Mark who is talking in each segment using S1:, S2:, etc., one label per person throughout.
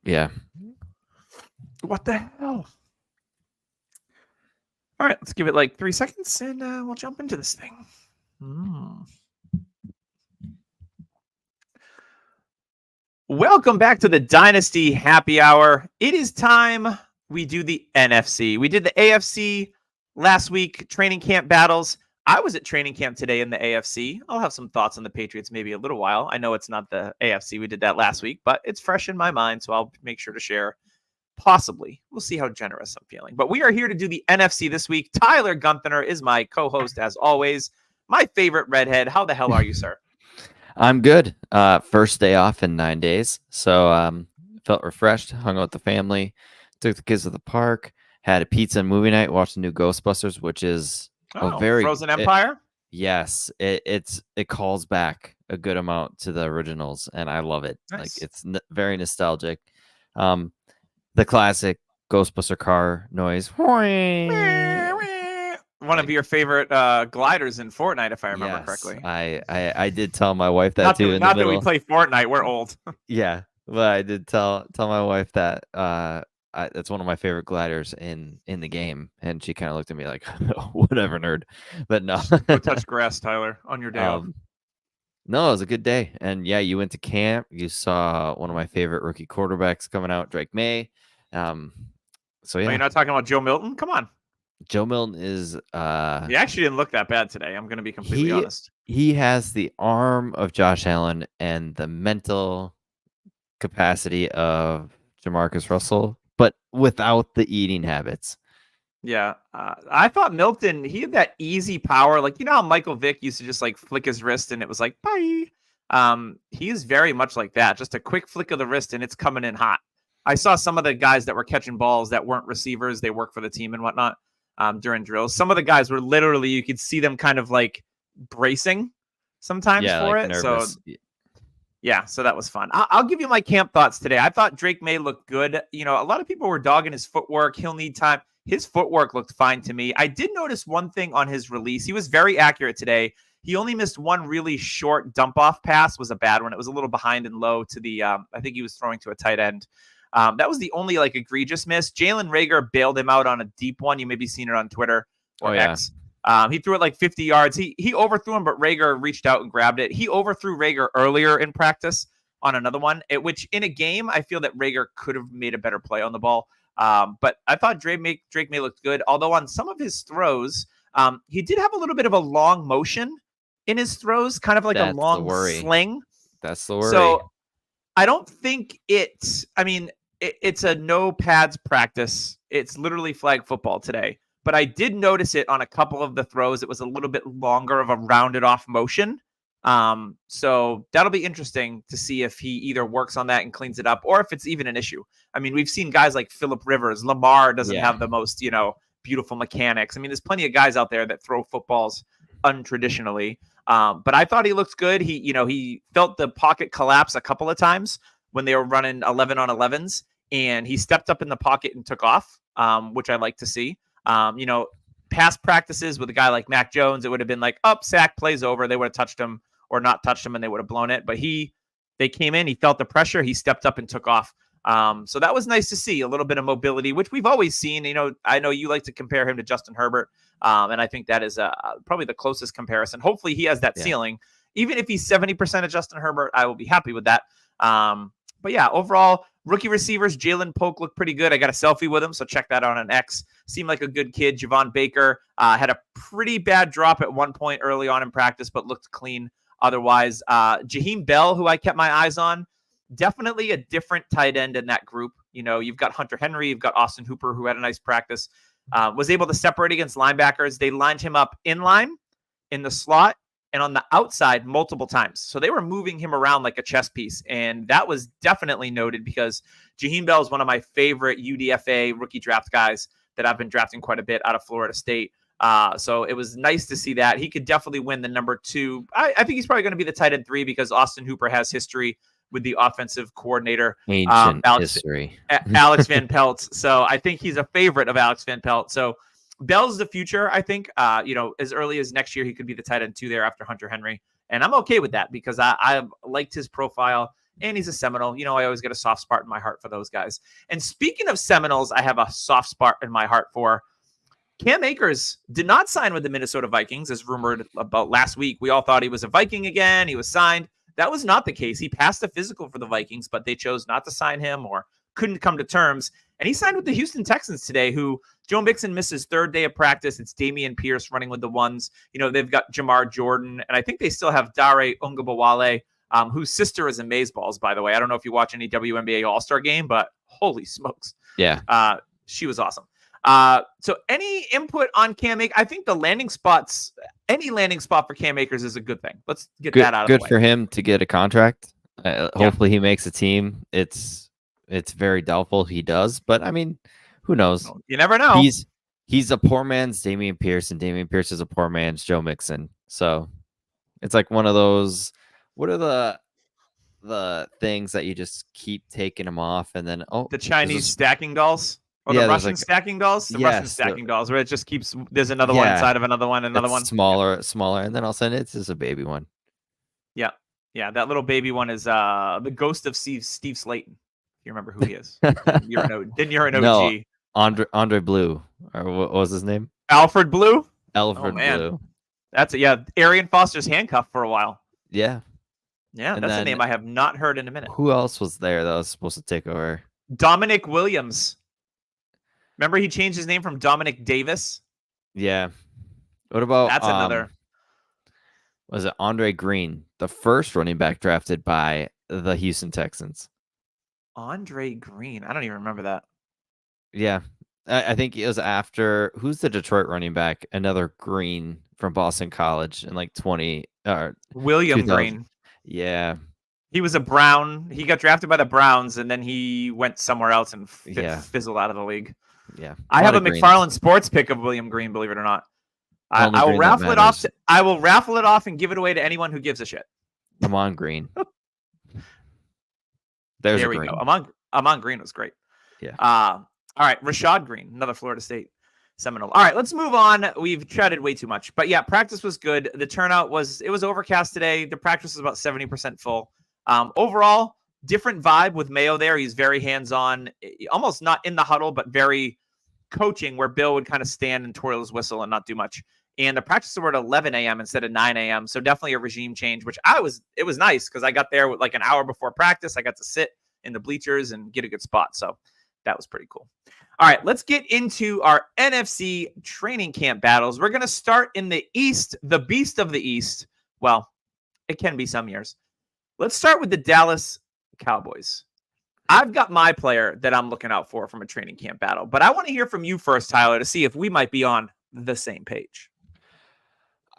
S1: Yeah.
S2: What the hell? All right, let's give it like 3 seconds and we'll jump into this thing. Welcome back to the Dynasty Happy Hour. It is time we do the NFC. We did the AFC last week, training camp battles. I was at training camp today in the AFC. I'll have some thoughts on the Patriots maybe a little while. I know it's not the AFC. We did that last week, but it's fresh in my mind, so I'll make sure to share. Possibly. We'll see how generous I'm feeling. But we are here to do the NFC this week. Tyler Gunther is my co-host as always. My favorite redhead. How the hell are you, sir?
S1: I'm good. First day off in 9 days. So felt refreshed, hung out with the family, took the kids to the park, had a pizza and movie night, watched the new Ghostbusters, which is a very
S2: Frozen Empire.
S1: Yes, it calls back a good amount to the originals, and I love it.
S2: Nice.
S1: Like it's very nostalgic. The classic Ghostbuster car noise.
S2: One of your favorite gliders in Fortnite, if I remember correctly.
S1: I did tell my wife that too.
S2: Not that we play Fortnite, we're old.
S1: Yeah, but I did tell my wife that that's one of my favorite gliders in the game, and she kind of looked at me like, "Whatever, nerd." But no,
S2: go touch grass, Tyler, on your day off.
S1: No, it was a good day, and yeah, you went to camp. You saw one of my favorite rookie quarterbacks coming out, Drake May. So yeah,
S2: you're not talking about Joe Milton? Come on.
S1: Joe Milton is
S2: he actually didn't look that bad today. I'm going to be completely honest.
S1: He has the arm of Josh Allen and the mental capacity of Jamarcus Russell, but without the eating habits.
S2: Yeah. I thought Milton, he had that easy power. Like, you know how Michael Vick used to just like flick his wrist and it was like, bye. He is very much like that. Just a quick flick of the wrist and it's coming in hot. I saw some of the guys that were catching balls that weren't receivers. They work for the team and whatnot during drills. Some of the guys were literally, you could see them kind of like bracing sometimes for it. Nervous. So yeah, so that was fun. I'll give you my camp thoughts today. I thought Drake May looked good. You know, a lot of people were dogging his footwork. He'll need time. His footwork looked fine to me. I did notice one thing on his release. He was very accurate today. He only missed one really short dump off pass, was a bad one. It was a little behind and low to the, I think he was throwing to a tight end. That was the only like egregious miss. Jalen Reagor bailed him out on a deep one. You may be seeing it on Twitter or X. He threw it like 50 yards. He overthrew him, but Reagor reached out and grabbed it. He overthrew Reagor earlier in practice on another one, which in a game, I feel that Reagor could have made a better play on the ball. But I thought Drake May looked good. Although on some of his throws, he did have a little bit of a long motion in his throws, kind of like a long sling.
S1: That's the worry.
S2: So I don't think it's a no pads practice. It's literally flag football today. But I did notice it on a couple of the throws. It was a little bit longer of a rounded off motion. So that'll be interesting to see if he either works on that and cleans it up or if it's even an issue. I mean, we've seen guys like Phillip Rivers. Lamar doesn't have the most, beautiful mechanics. I mean, there's plenty of guys out there that throw footballs untraditionally. But I thought he looked good. He felt the pocket collapse a couple of times when they were running 11 on 11s, and he stepped up in the pocket and took off, which I like to see. Past practices with a guy like Mac Jones, it would have been like, sack, plays over. They would have touched him or not touched him and they would have blown it. But they came in, he felt the pressure, he stepped up and took off. So that was nice to see, a little bit of mobility, which we've always seen. I know you like to compare him to Justin Herbert. And I think that is probably the closest comparison. Hopefully he has that ceiling. Even if he's 70% of Justin Herbert, I will be happy with that. But yeah, overall, rookie receivers, Jalen Polk looked pretty good. I got a selfie with him, so check that out on X. Seemed like a good kid. Javon Baker had a pretty bad drop at one point early on in practice, but looked clean otherwise. Jaheim Bell, who I kept my eyes on, definitely a different tight end in that group. You've got Hunter Henry, you've got Austin Hooper, who had a nice practice, was able to separate against linebackers. They lined him up in line, in the slot, and on the outside multiple times. So they were moving him around like a chess piece. And that was definitely noted because Jaheim Bell is one of my favorite UDFA rookie draft guys that I've been drafting quite a bit out of Florida State. So it was nice to see that. He could definitely win the number 2. I think he's probably going to be the tight end 3 because Austin Hooper has history with the offensive coordinator.
S1: Ancient history.
S2: Alex Van Pelt. So I think he's a favorite of Alex Van Pelt. So Bell's the future, I think. As early as next year, he could be the tight end 2 there after Hunter Henry. And I'm okay with that because I liked his profile and he's a Seminole. You know, I always get a soft spot in my heart for those guys. And speaking of Seminoles, I have a soft spot in my heart for Cam Akers. Did not sign with the Minnesota Vikings, as rumored about last week. We all thought he was a Viking again. He was signed. That was not the case. He passed the physical for the Vikings, but they chose not to sign him or couldn't come to terms. And he signed with the Houston Texans today, who Joe Mixon missed his third day of practice. It's Damian Pierce running with the ones. You know, they've got Jamar Jordan, and I think they still have Dare Ungabawale, whose sister is in Mazeballs, by the way. I don't know if you watch any WNBA All-Star game, but holy smokes.
S1: Yeah.
S2: She was awesome. So any input on Cam Akers? I think any landing spot for Cam Akers is a good thing. Let's get that out of the way.
S1: Good for him to get a contract. Hopefully he makes a team. It's very doubtful he does, but I mean, who knows?
S2: You never know.
S1: He's a poor man's Damian Pierce, and Damian Pierce is a poor man's Joe Mixon. So it's like one of those. What are the things that you just keep taking them off, and then
S2: the Chinese stacking dolls? Or the Russian stacking dolls? The Russian stacking dolls, where it just keeps, there's another one inside of another one, another one.
S1: Smaller, and then all of a sudden it's just a baby one.
S2: Yeah. Yeah, that little baby one is the ghost of Steve Slayton. You remember who he is? You're an OG.
S1: No, Andre Blue. Or what was his name?
S2: Alfred Blue?
S1: Alfred Blue.
S2: That's it. Yeah, Arian Foster's handcuff for a while.
S1: Yeah.
S2: Yeah, and that's a name I have not heard in a minute.
S1: Who else was there that was supposed to take over?
S2: Dominic Williams. Remember he changed his name from Dominic Davis?
S1: Yeah. What about
S2: that's another?
S1: Was it Andre Green, the first running back drafted by the Houston Texans?
S2: Andre Green. I don't even remember that.
S1: Yeah. I think it was after, who's the Detroit running back? Another Green from Boston College in like
S2: William Green.
S1: Yeah.
S2: He was a Brown. He got drafted by the Browns, and then he went somewhere else and fizzled out of the league.
S1: Yeah.
S2: I have a McFarland Sports pick of William Green, believe it or not. I will raffle it off. I will raffle it off and give it away to anyone who gives a shit.
S1: Come on, Green.
S2: There we go. Amon Green was great.
S1: Yeah.
S2: All right. Rashad Green, another Florida State Seminole. All right, let's move on. We've chatted way too much. But yeah, practice was good. The turnout was overcast today. The practice was about 70% full. Overall, different vibe with Mayo there. He's very hands-on, almost not in the huddle, but very coaching, where Bill would kind of stand and twirl his whistle and not do much. And the practices were at 11 a.m. instead of 9 a.m. So definitely a regime change, which it was nice because I got there with like an hour before practice. I got to sit in the bleachers and get a good spot. So that was pretty cool. All right, let's get into our NFC training camp battles. We're going to start in the East, the beast of the East. Well, it can be some years. Let's start with the Dallas Cowboys. I've got my player that I'm looking out for from a training camp battle, but I want to hear from you first, Tyler, to see if we might be on the same page.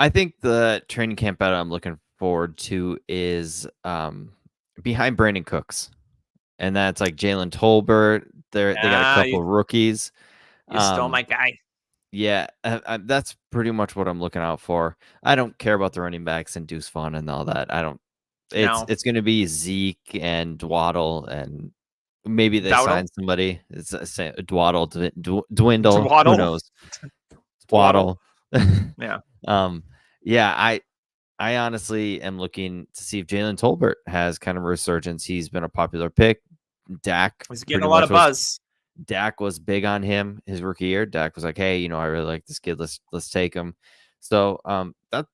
S1: I think the training camp battle I'm looking forward to is behind Brandon Cooks. And that's like Jalen Tolbert. They got a couple rookies.
S2: You stole my guy.
S1: Yeah, that's pretty much what I'm looking out for. I don't care about the running backs and Deuce Vaughn and all that. It's going to be Zeke and Dwaddle, and maybe they sign somebody. It's Dwaddle, Dwindle. Who knows? Dwaddle.
S2: Yeah.
S1: Yeah. I honestly am looking to see if Jalen Tolbert has kind of a resurgence. He's been a popular pick. Dak
S2: was getting a lot of buzz.
S1: Dak was big on him his rookie year. Dak was like, "Hey, I really like this kid. Let's take him." So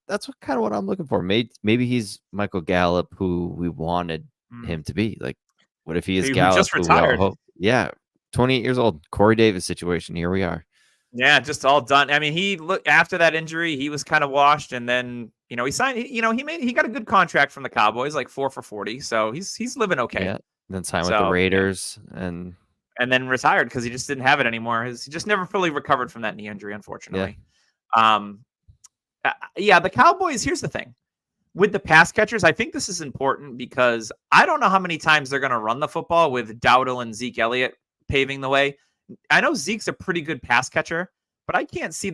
S1: that's what I'm looking for. Maybe he's Michael Gallup, who we wanted him to be. Like, what if he is Gallup?
S2: Just retired.
S1: Yeah, 28 years old. Corey Davis situation. Here we are.
S2: Yeah, just all done. I mean, after that injury, he was kind of washed, and then he signed. He got a good contract from the Cowboys, like 4 for $40. So he's living okay.
S1: Yeah. Then signed with the Raiders and
S2: then retired because he just didn't have it anymore. He just never fully recovered from that knee injury, unfortunately. Yeah. The Cowboys. Here's the thing with the pass catchers. I think this is important because I don't know how many times they're going to run the football with Dowdle and Zeke Elliott paving the way. I know Zeke's a pretty good pass catcher, but I can't see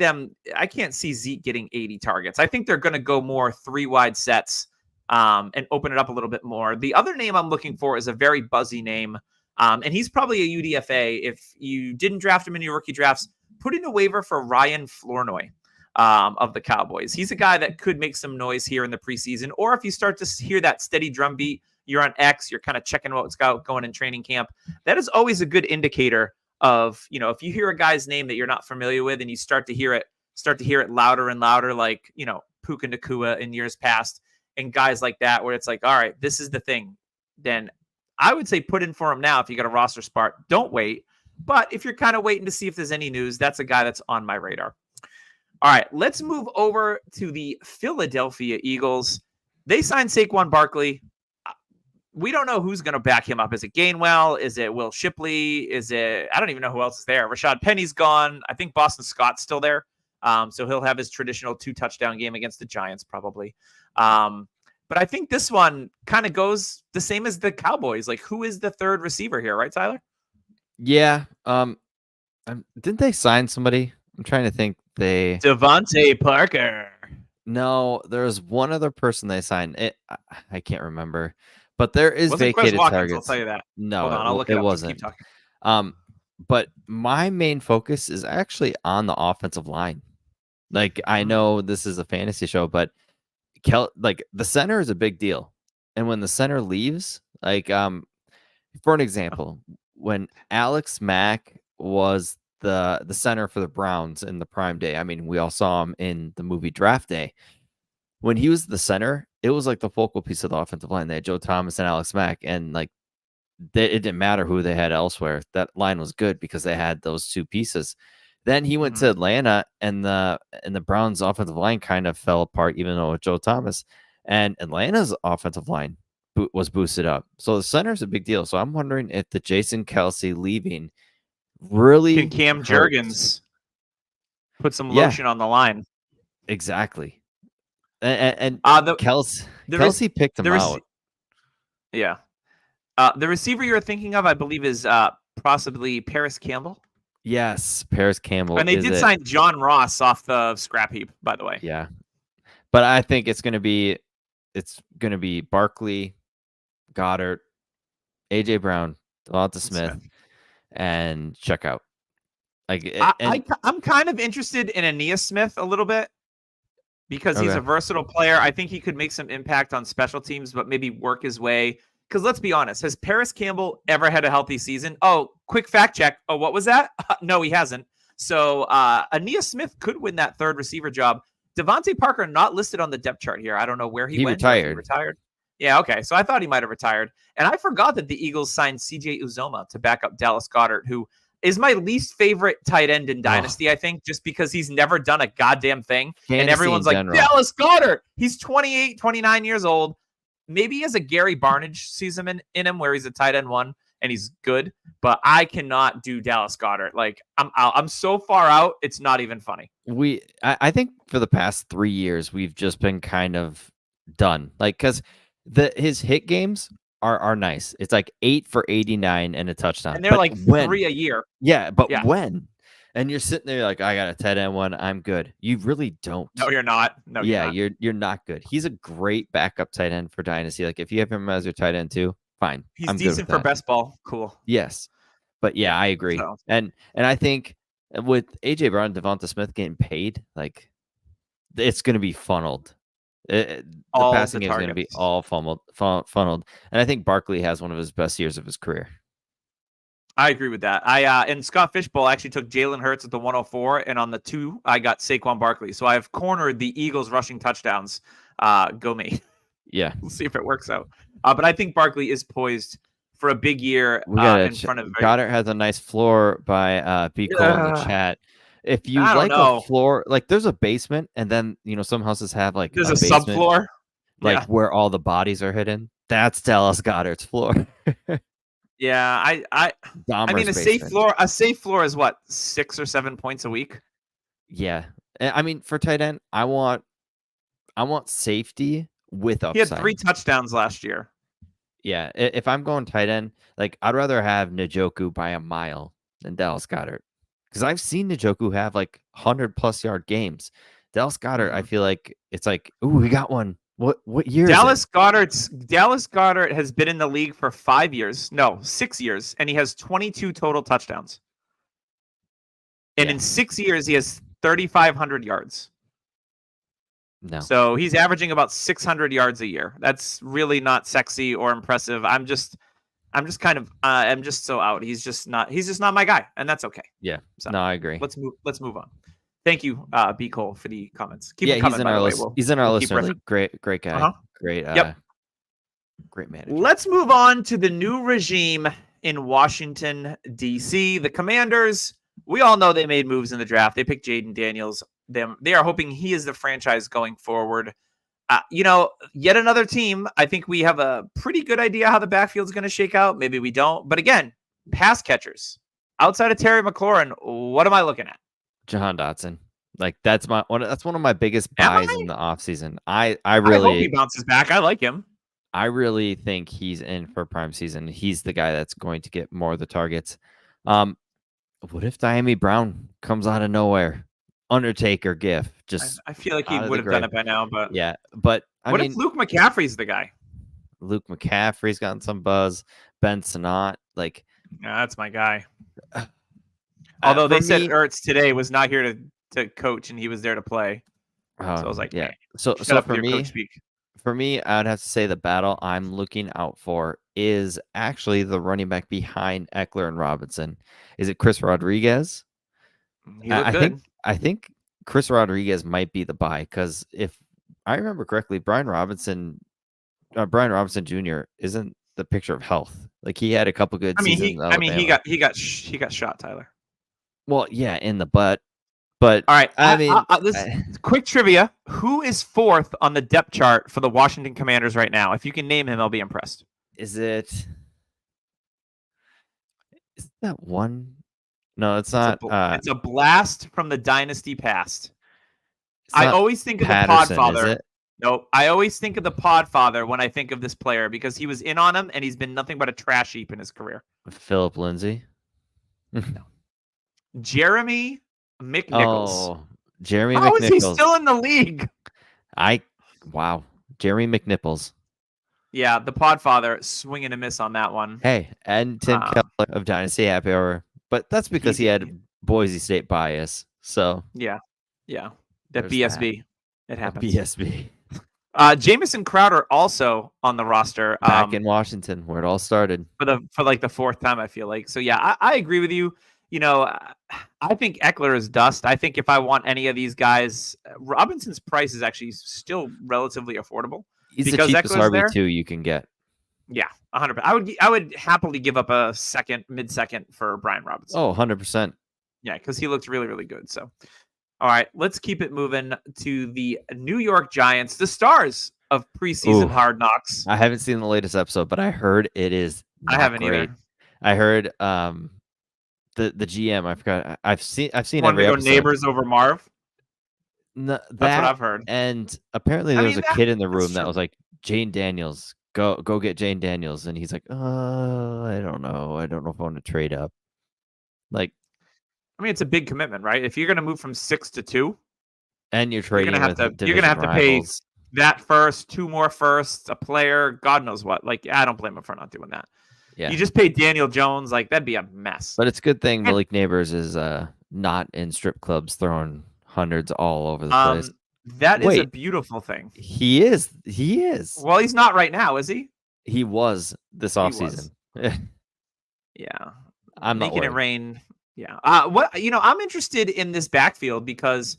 S2: Zeke getting 80 targets. I think they're going to go more 3 wide sets and open it up a little bit more. The other name I'm looking for is a very buzzy name, and he's probably a UDFA. If you didn't draft him in your rookie drafts, put in a waiver for Ryan Flournoy of the Cowboys. He's a guy that could make some noise here in the preseason, or if you start to hear that steady drumbeat you're on X, you're kind of checking what's going in training camp. That is always a good indicator of, if you hear a guy's name that you're not familiar with and you start to hear it louder and louder, like, Puka Nacua in years past and guys like that, where it's like, all right, this is the thing. Then I would say put in for him now if you got a roster spot. Don't wait. But if you're kind of waiting to see if there's any news, that's a guy that's on my radar. All right, let's move over to the Philadelphia Eagles. They signed Saquon Barkley. We don't know who's going to back him up. Is it Gainwell? Is it Will Shipley? I don't even know who else is there. Rashad Penny's gone. I think Boston Scott's still there. So he'll have his traditional 2-touchdown game against the Giants probably. But I think this one kind of goes the same as the Cowboys. Like, who is the third receiver here, right, Tyler?
S1: Yeah. Didn't they sign somebody? I'm trying to think.
S2: Devontae Parker.
S1: No, there was one other person they signed. I can't remember, but there is
S2: Wasn't
S1: vacated
S2: Chris Watkins,
S1: targets.
S2: I'll tell you that.
S1: No,
S2: Hold on, I'll look it up.
S1: wasn't.
S2: Keep talking.
S1: But my main focus is actually on the offensive line. Like, I know this is a fantasy show, but the center is a big deal. And when the center leaves, like, for an example, when Alex Mack was the center for the Browns in the prime day, I mean, we all saw him in the movie Draft Day. When he was the center, it was like the focal piece of the offensive line. They had Joe Thomas and Alex Mack, and like, it didn't matter who they had elsewhere. That line was good because they had those two pieces. Then he went to Atlanta, and the Browns' offensive line kind of fell apart, even though with Joe Thomas. And Atlanta's offensive line was boosted up. So the center is a big deal. So I'm wondering if the Jason Kelce leaving really
S2: can Cam Jurgens put some lotion on the line?
S1: Exactly. And
S2: Kelce
S1: picked him out.
S2: Yeah. The receiver you're thinking of, I believe, is possibly Paris Campbell.
S1: Yes, Paris Campbell.
S2: And they did sign John Ross off the scrap heap, by the way.
S1: Yeah. But I think it's gonna be Barkley, Goddard, AJ Brown, Devonta Smith, and check out. Like,
S2: I'm kind of interested in Aeneas Smith a little bit because he's a versatile player. I think he could make some impact on special teams, but maybe work his way. Because let's be honest, has Paris Campbell ever had a healthy season? Oh, quick fact check. Oh, what was that? No, he hasn't. So Aeneas Smith could win that third receiver job. Devontae Parker not listed on the depth chart here. I don't know where he went.
S1: Retired.
S2: He retired. Yeah, okay. So I thought he might have retired. And I forgot that the Eagles signed CJ Uzomah to back up Dallas Goedert, who is my least favorite tight end in Dynasty, I think, just because he's never done a goddamn thing.
S1: Fantasy
S2: and everyone's like,
S1: general.
S2: Dallas Goedert. He's 28, 29 years old. Maybe he has a Gary Barnidge season in him where he's a tight end one and he's good, but I cannot do Dallas Goedert. Like, I'm so far out, it's not even funny.
S1: I think for the past 3 years we've just been kind of done. Like, because his hit games are nice. It's like 8 for 89 and a touchdown.
S2: And they're like 3 a year.
S1: Yeah, but when? And you're sitting there like, I got a tight end one, I'm good. You really don't.
S2: No, you're not. No,
S1: you're not good. He's a great backup tight end for Dynasty. Like, if you have him as your tight end too, fine.
S2: He's decent for best ball. Cool.
S1: Yes. But yeah, I agree. So. And I think with AJ Brown and Devonta Smith getting paid, like, it's going to be funneled. The passing game is going to be all funneled. And I think Barkley has one of his best years of his career.
S2: I agree with that. And Scott Fishbowl actually took Jalen Hurts at the 104, and on the 2, I got Saquon Barkley. So I've cornered the Eagles rushing touchdowns. Go me.
S1: Yeah.
S2: We'll see if it works out. But I think Barkley is poised for a big year in front of
S1: Goddard has a nice floor by B. Cole in the chat. If you like a floor, like, there's a basement, and then, some houses have like
S2: there's a subfloor,
S1: like where all the bodies are hidden. That's Dallas Goedert's floor.
S2: Yeah, I mean, a safe floor is what, 6 or 7 points a week.
S1: Yeah, I mean, for tight end, I want safety with upside.
S2: He had 3 touchdowns last year.
S1: Yeah, if I'm going tight end, like, I'd rather have Njoku by a mile than Dallas Goedert, because I've seen Njoku have like 100+ yard games. Dallas Goedert, I feel like it's like, ooh, we got one. What year?
S2: Dallas Goedert has been in the league for 5 years. No, 6 years, and he has 22 total touchdowns. And in 6 years, he has 3,500 yards.
S1: No.
S2: So he's averaging about 600 yards a year. That's really not sexy or impressive. I'm just kind of I'm just so out. He's just not my guy, and that's okay.
S1: Yeah.
S2: So
S1: No, I agree.
S2: let's move on. Thank you, B. Cole, for the comments. Keep
S1: Yeah,
S2: them
S1: he's
S2: coming,
S1: in
S2: by
S1: our
S2: the way.
S1: list. He's in our
S2: we'll keep
S1: listener
S2: riffing.
S1: league. Great guy.
S2: Uh-huh.
S1: Great
S2: Yep.
S1: Great manager.
S2: Let's move on to the new regime in Washington, D.C. The Commanders, we all know they made moves in the draft. They picked Jaden Daniels. They are hoping he is the franchise going forward. Yet another team. I think we have a pretty good idea how the backfield is going to shake out. Maybe we don't. But again, pass catchers. Outside of Terry McLaurin, what am I looking at?
S1: Jahan Dotson. Like that's one of my biggest buys in the offseason. I
S2: hope he bounces back. I like him.
S1: I really think he's in for prime season. He's the guy that's going to get more of the targets. What if Diami Brown comes out of nowhere? Undertaker gif. Just
S2: I feel like he would have done it by now, but
S1: yeah. But
S2: what if Luke McCaffrey's the guy?
S1: Luke McCaffrey's gotten some buzz. Ben Sinnott, like
S2: that's my guy. Although they said Ertz today was not here to coach and he was there to play. So I was like,
S1: yeah.
S2: Hey,
S1: so for me, I would have to say the battle I'm looking out for is actually the running back behind Eckler and Robinson. Is it Chris Rodriguez? I think Chris Rodriguez might be the buy because if I remember correctly, Brian Robinson Jr. isn't the picture of health. Like he had a couple good seasons.
S2: He got shot, Tyler.
S1: Well, yeah, in the butt. But
S2: all right, this quick trivia: who is fourth on the depth chart for the Washington Commanders right now? If you can name him, I'll be impressed.
S1: Is that one? No, it's not.
S2: It's a blast from the dynasty past. I always think of the Podfather. Nope. I always think of the Podfather when I think of this player because he was in on him and he's been nothing but a trash heap in his career.
S1: Philip Lindsay.
S2: No. Jeremy McNichols.
S1: Oh, Jeremy
S2: McNichols. How is he still in the league?
S1: Wow. Jeremy McNichols.
S2: Yeah, the Podfather swing and a miss on that one.
S1: Hey, and Tim Keller of Dynasty Happy Hour. But that's because he had Boise State bias. So
S2: yeah. That BSB. It happens.
S1: BSB.
S2: Jamison Crowder also on the roster.
S1: Back in Washington, where it all started.
S2: For like the fourth time, I feel like. So yeah, I agree with you. I think Eckler is dust. I think if I want any of these guys, Robinson's price is actually still relatively affordable.
S1: He's the cheapest RB2 you can get.
S2: Yeah, 100%. I would happily give up a mid-second for Brian Robinson.
S1: Oh, 100%.
S2: Yeah, because he looks really, really good. So, all right, let's keep it moving to the New York Giants, the stars of preseason Hard Knocks.
S1: I haven't seen the latest episode, but I heard it is.
S2: I haven't either.
S1: I heard the GM. I forgot. I've seen
S2: every episode. Neighbors over Marv.
S1: That's
S2: what I've heard.
S1: And apparently there was a kid in the room that was like, Jane Daniels, go get Jane Daniels, and he's like, I don't know if I want to trade up. Like,
S2: I mean, it's a big commitment, right? If you're going to move from 6 to 2,
S1: and you're trading, you're
S2: going to have to pay that first, 2 more firsts, a player, God knows what. Like, I don't blame him for not doing that.
S1: Yeah,
S2: you just paid Daniel Jones, like that'd be a mess.
S1: But it's a good thing Malik Neighbors is not in strip clubs throwing hundreds all over the place.
S2: That is a beautiful thing.
S1: He is.
S2: Well, he's not right now, is he?
S1: He was this offseason.
S2: Yeah.
S1: I'm not
S2: making it rain. Yeah. I'm interested in this backfield because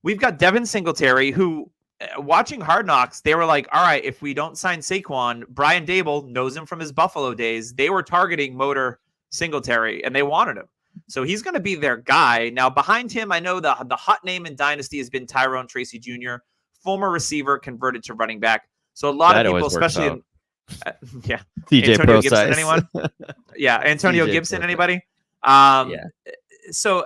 S2: we've got Devin Singletary, who watching Hard Knocks, they were like, all right, if we don't sign Saquon, Brian Dable knows him from his Buffalo days. They were targeting Motor Singletary and they wanted him. So he's going to be their guy. Now, behind him, I know the hot name in Dynasty has been Tyrone Tracy Jr., former receiver converted to running back. So a lot of people, especially
S1: DJ
S2: Antonio Gibson, anyone? Yeah, Antonio Gibson, anybody?
S1: Yeah.
S2: So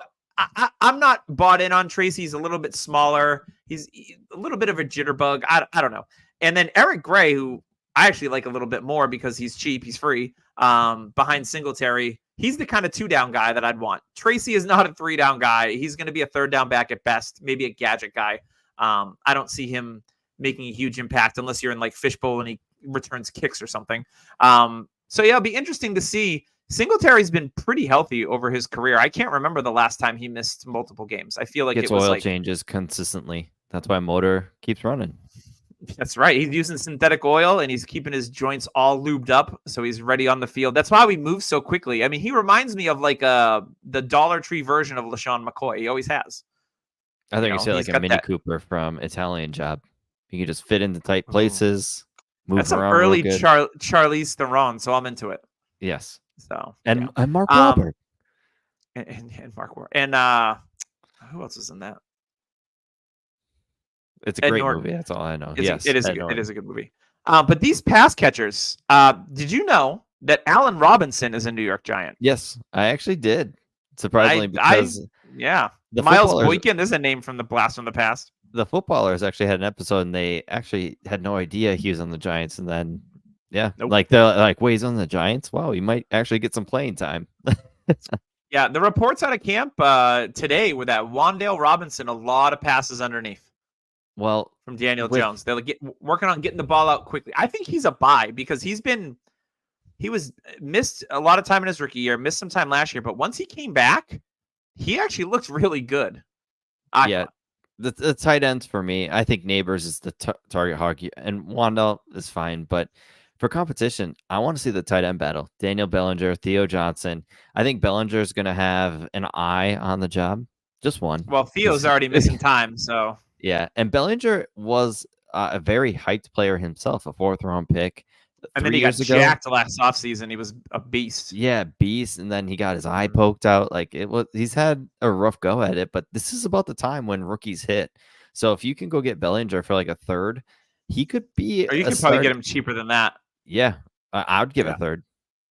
S2: I'm not bought in on Tracy. He's a little bit smaller. He's a little bit of a jitterbug. I don't know. And then Eric Gray, who I actually like a little bit more because he's cheap. He's free. Behind Singletary, he's the kind of 2-down guy that I'd want. Tracy is not a 3-down guy. He's going to be a 3rd-down back at best, maybe a gadget guy. I don't see him making a huge impact unless you're in like Fishbowl and he returns kicks or something. So yeah, it'll be interesting to see. Singletary's been pretty healthy over his career. I can't remember the last time he missed multiple games. I feel like
S1: gets
S2: it was
S1: oil changes consistently. That's why motor keeps running.
S2: That's right. He's using synthetic oil and he's keeping his joints all lubed up so he's ready on the field. That's why we move so quickly. I mean, he reminds me of like the Dollar Tree version of LaShawn McCoy. He always has.
S1: I think you say like a Mini Cooper from Italian Job. You can just fit into tight places, move
S2: That's
S1: around.
S2: Some early
S1: real good.
S2: Charlize Theron, so I'm into it.
S1: Yes.
S2: So
S1: and Mark Wahlberg.
S2: And Mark Wahlberg. And who else is in that?
S1: It's a great movie. That's all I know. Yes,
S2: it is a good movie. But these pass catchers, did you know that Allen Robinson is a New York Giant?
S1: Yes, I actually did. Surprisingly, because
S2: Miles Boykin is a name from the Blast from the Past.
S1: The footballers actually had an episode, and they actually had no idea he was on the Giants. And then, like they're like, "Wait, he's on the Giants? Wow, he might actually get some playing time."
S2: Yeah, the reports out of camp today were that Wan'Dale Robinson, a lot of passes underneath.
S1: Well,
S2: from Daniel Jones, they're working on getting the ball out quickly. I think he's a buy because he was missed a lot of time in his rookie year, missed some time last year, but once he came back, he actually looks really good.
S1: The tight ends for me, I think Neighbors is the target hog, and Wan'Dale is fine, but for competition, I want to see the tight end battle. Daniel Bellinger, Theo Johnson. I think Bellinger is going to have an eye on the job, just one.
S2: Well, Theo's already missing time, so.
S1: Yeah, and Bellinger was a very hyped player himself, a 4th-round pick.
S2: And then he got jacked last offseason. He was a beast.
S1: Yeah, beast. And then he got his eye poked out. Like he's had a rough go at it, but this is about the time when rookies hit. So if you can go get Bellinger for like a 3rd, he could be.
S2: Or you could probably get him cheaper than that.
S1: Yeah, I would give a 3rd.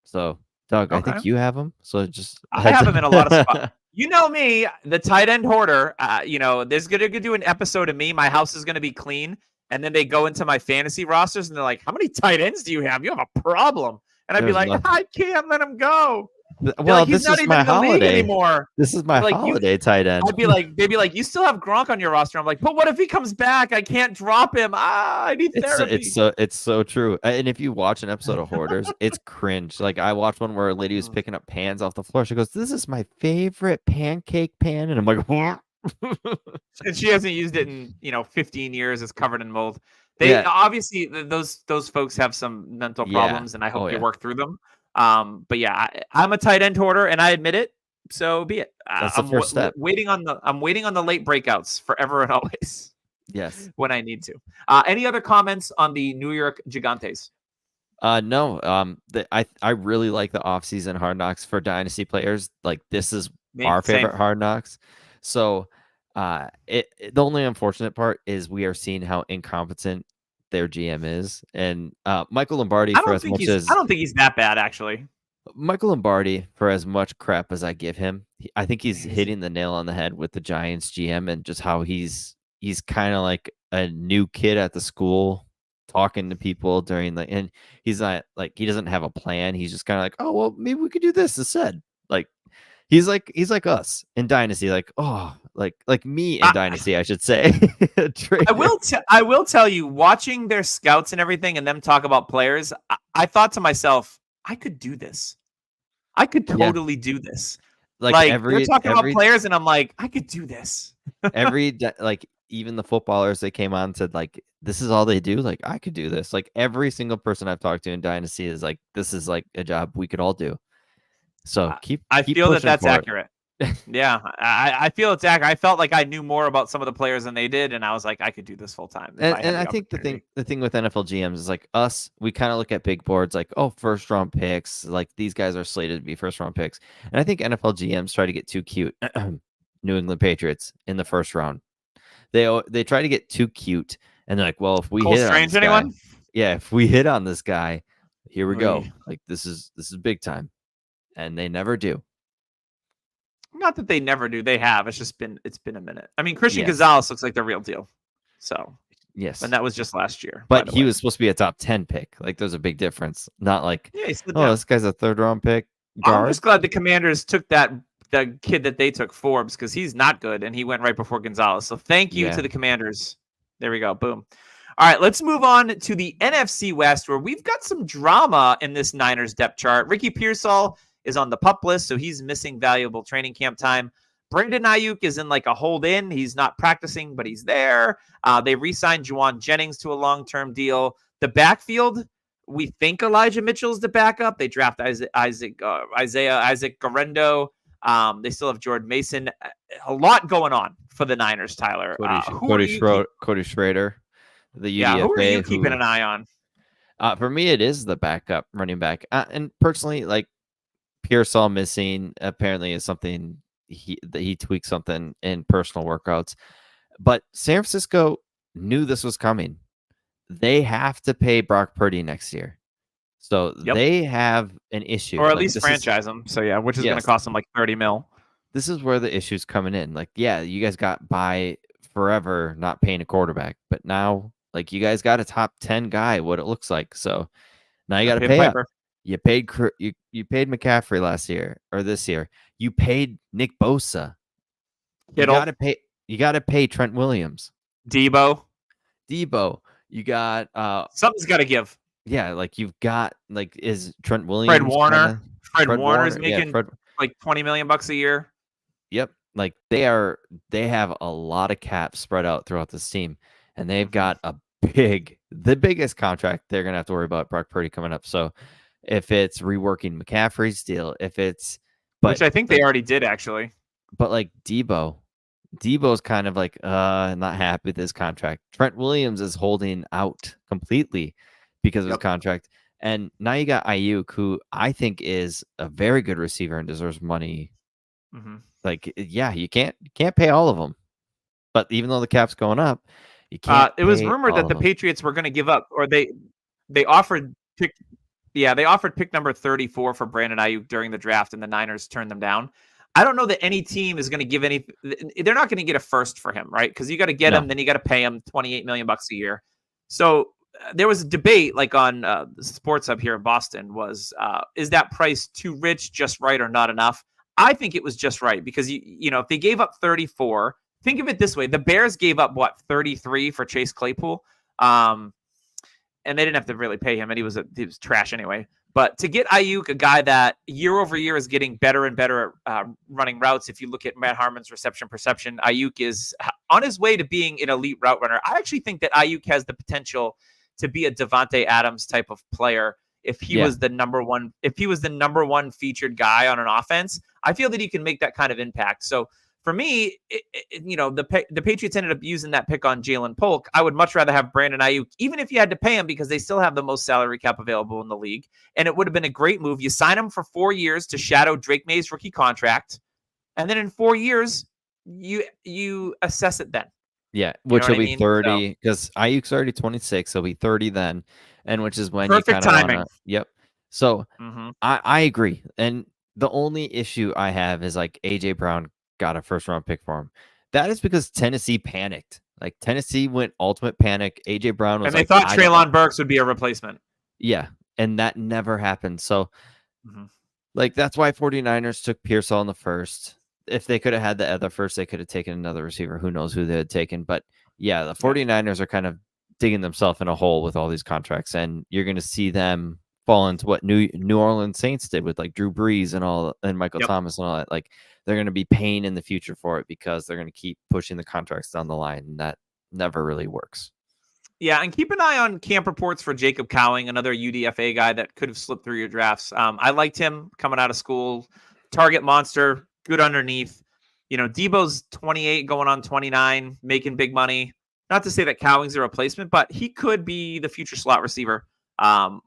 S1: So Doug, I think you have him. So
S2: I have him in a lot of spots. You know me, the tight end hoarder. There's gonna do an episode of me. My house is gonna be clean, and then they go into my fantasy rosters and they're like, "How many tight ends do you have? You have a problem." And I'd be like, "I can't let him go."
S1: Well,
S2: like,
S1: this is my holiday
S2: anymore.
S1: This is my holiday tight end.
S2: I'd be like, they'd be like, "You still have Gronk on your roster." I'm like, "But what if he comes back? I can't drop him. I need therapy."
S1: It's so true. And if you watch an episode of Hoarders, it's cringe. Like I watched one where a lady was picking up pans off the floor. She goes, "This is my favorite pancake pan," and I'm like, "What?"
S2: And she hasn't used it in 15 years. It's covered in mold. They obviously those folks have some mental problems, and I hope they work through them. But yeah, I'm a tight end hoarder, and I admit it. So be it.
S1: That's the first step.
S2: I'm waiting on the late breakouts forever and always.
S1: Yes,
S2: when I need to. Any other comments on the New York Gigantes?
S1: No. I really like the offseason Hard Knocks for dynasty players. Like this is our favorite Hard Knocks. So, the only unfortunate part is we are seeing how incompetent their GM is, and Michael Lombardi. I don't think
S2: he's that bad, actually.
S1: Michael Lombardi, for as much crap as I give him, I think he's hitting the nail on the head with the Giants GM and just how he's kind of like a new kid at the school, talking to people and he's not like he doesn't have a plan. He's just kind of like, oh well, maybe we could do this instead. Like he's like us in Dynasty, like me in Dynasty, I should say.
S2: I will tell you, watching their scouts and everything, and them talk about players, I thought to myself, I could do this. I could totally do this. Like they're talking about players, and I'm like, I could do this.
S1: Even the footballers that came on said like, this is all they do. Like I could do this. Like every single person I've talked to in Dynasty is like, this is like a job we could all do. So
S2: I feel that's accurate. Yeah, I feel it's accurate. I felt like I knew more about some of the players than they did, and I was like, I could do this full time.
S1: And I think the thing with NFL GMs is like us, we kind of look at big boards like, oh, 1st-round picks. Like these guys are slated to be 1st-round picks, and I think NFL GMs try to get too cute. New England Patriots in the 1st round, they try to get too cute, and they're like, well, if we hit on this guy, if we hit on this guy, here we go. Like this is big time. And they never do.
S2: Not that they never do. They have. It's been a minute. I mean, Christian Gonzalez looks like the real deal. So
S1: yes,
S2: and that was just last year.
S1: But he was supposed to be a top 10 pick. Like there's a big difference. Not like this guy's a 3rd-round pick.
S2: I'm just glad the Commanders took the kid that they took, Forbes, because he's not good, and he went right before Gonzalez. So thank you to the Commanders. There we go. Boom. All right, let's move on to the NFC West, where we've got some drama in this Niners depth chart. Ricky Pearsall is on the PUP list, so he's missing valuable training camp time. Brandon Ayuk is in like a hold in. He's not practicing, but he's there. They re-signed Juwan Jennings to a long-term deal. The backfield, we think Elijah Mitchell's the backup. They draft Isaac Garendo. They still have Jordan Mason. A lot going on for the Niners, Tyler.
S1: Cody Schrader, the UDFA.
S2: Who are you keeping an eye on?
S1: For me, it is the backup running back. And personally, like Pearsall missing apparently is something he tweaked something in personal workouts. But San Francisco knew this was coming. They have to pay Brock Purdy next year. So they have an issue.
S2: Or at least franchise him. So, yeah, which is going to cost them like $30 million.
S1: This is where the issue's coming in. Like, yeah, you guys got by forever not paying a quarterback. But now, like, you guys got a top 10 guy, what it looks like. So now you got to pay up. You paid McCaffrey last year or this year. You paid Nick Bosa. You got to pay Trent Williams.
S2: Debo.
S1: You got
S2: something's got to give.
S1: Yeah, like you've got like is Trent Williams,
S2: Fred Warner's making like $20 million a year.
S1: Yep, like they have a lot of cap spread out throughout this team, and they've got the biggest contract they're gonna have to worry about Brock Purdy coming up. So if it's reworking McCaffrey's deal,
S2: which I think they already did actually,
S1: but like Debo's kind of like not happy with his contract. Trent Williams is holding out completely because of his contract. And now you got Ayuk, who I think is a very good receiver and deserves money.
S2: Mm-hmm.
S1: Like, yeah, you can't pay all of them. But even though the cap's going up, you can't.
S2: It was rumored that the Patriots were going to give up, or they offered pick. Yeah, they offered pick number 34 for Brandon Ayuk during the draft, and the Niners turned them down. I don't know that any team is going to give any. They're not going to get a first for him, right? Because you got to get him, then you got to pay him $28 million a year. So there was a debate, like on the Sports Hub here in Boston, was is that price too rich, just right, or not enough? I think it was just right because you know if they gave up 34, think of it this way: the Bears gave up 33 for Chase Claypool, and they didn't have to really pay him, and he was trash anyway. But to get Ayuk, a guy that year over year is getting better and better at running routes, if you look at Matt Harmon's reception perception, Ayuk is on his way to being an elite route runner. I actually think that Ayuk has the potential to be a Devontae Adams type of player if he was the number one featured guy on an offense. I feel that he can make that kind of impact. So for me, the Patriots ended up using that pick on Jalen Polk. I would much rather have Brandon Ayuk, even if you had to pay him, because they still have the most salary cap available in the league. And it would have been a great move. You sign him for 4 years to shadow Drake May's rookie contract. And then in 4 years, you assess it then.
S1: Yeah, which will be 30 because Ayuk's already 26. He'll be 30 then. And which is when
S2: perfect
S1: you kind of
S2: timing.
S1: Yep. So I agree. And the only issue I have is like AJ Brown got a first round pick for him. That is because Tennessee panicked. Like Tennessee went ultimate panic. AJ Brown was,
S2: and they thought Treylon Burks would be a replacement.
S1: Yeah, and that never happened. So, like that's why 49ers took Pearsall in the first. If they could have had the other first, they could have taken another receiver. Who knows who they had taken? But yeah, the 49ers are kind of digging themselves in a hole with all these contracts, and you're going to see them fall into what New Orleans Saints did with like Drew Brees and Michael Thomas and all that. Like they're going to be paying in the future for it because they're going to keep pushing the contracts down the line, and that never really works.
S2: Yeah, and keep an eye on camp reports for Jacob Cowing, another UDFA guy that could have slipped through your drafts. I liked him coming out of school. Target monster, good underneath. You know, Debo's 28 going on 29, making big money. Not to say that Cowing's a replacement, but he could be the future slot receiver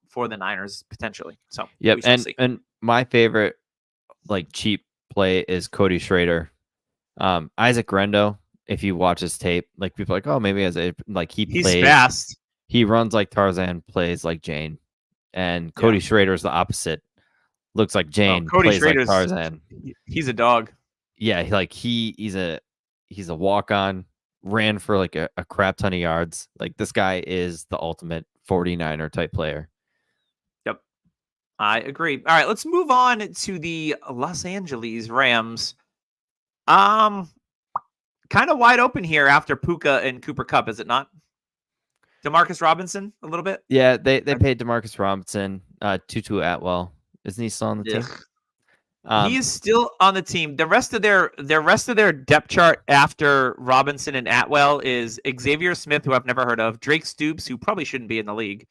S2: for the Niners potentially. So
S1: yep, and my favorite like cheap play is Cody Schrader. Isaac Rendo, if you watch his tape, like people are like, oh, maybe he's
S2: fast.
S1: He runs like Tarzan, plays like Jane. And Cody Schrader is the opposite. Looks like Jane, plays like Tarzan.
S2: He's a dog.
S1: Yeah, like he's a walk-on, ran for like a crap ton of yards. Like this guy is the ultimate 49er type player.
S2: Yep. I agree. All right, let's move on to the Los Angeles Rams. Kind of wide open here after Puka and Cooper Kupp, is it not? Demarcus Robinson, a little bit?
S1: Yeah, they paid Demarcus Robinson, Tutu Atwell. Isn't he still on the team?
S2: He is still on the team. The rest of their depth chart after Robinson and Atwell is Xavier Smith, who I've never heard of, Drake Stoops, who probably shouldn't be in the league,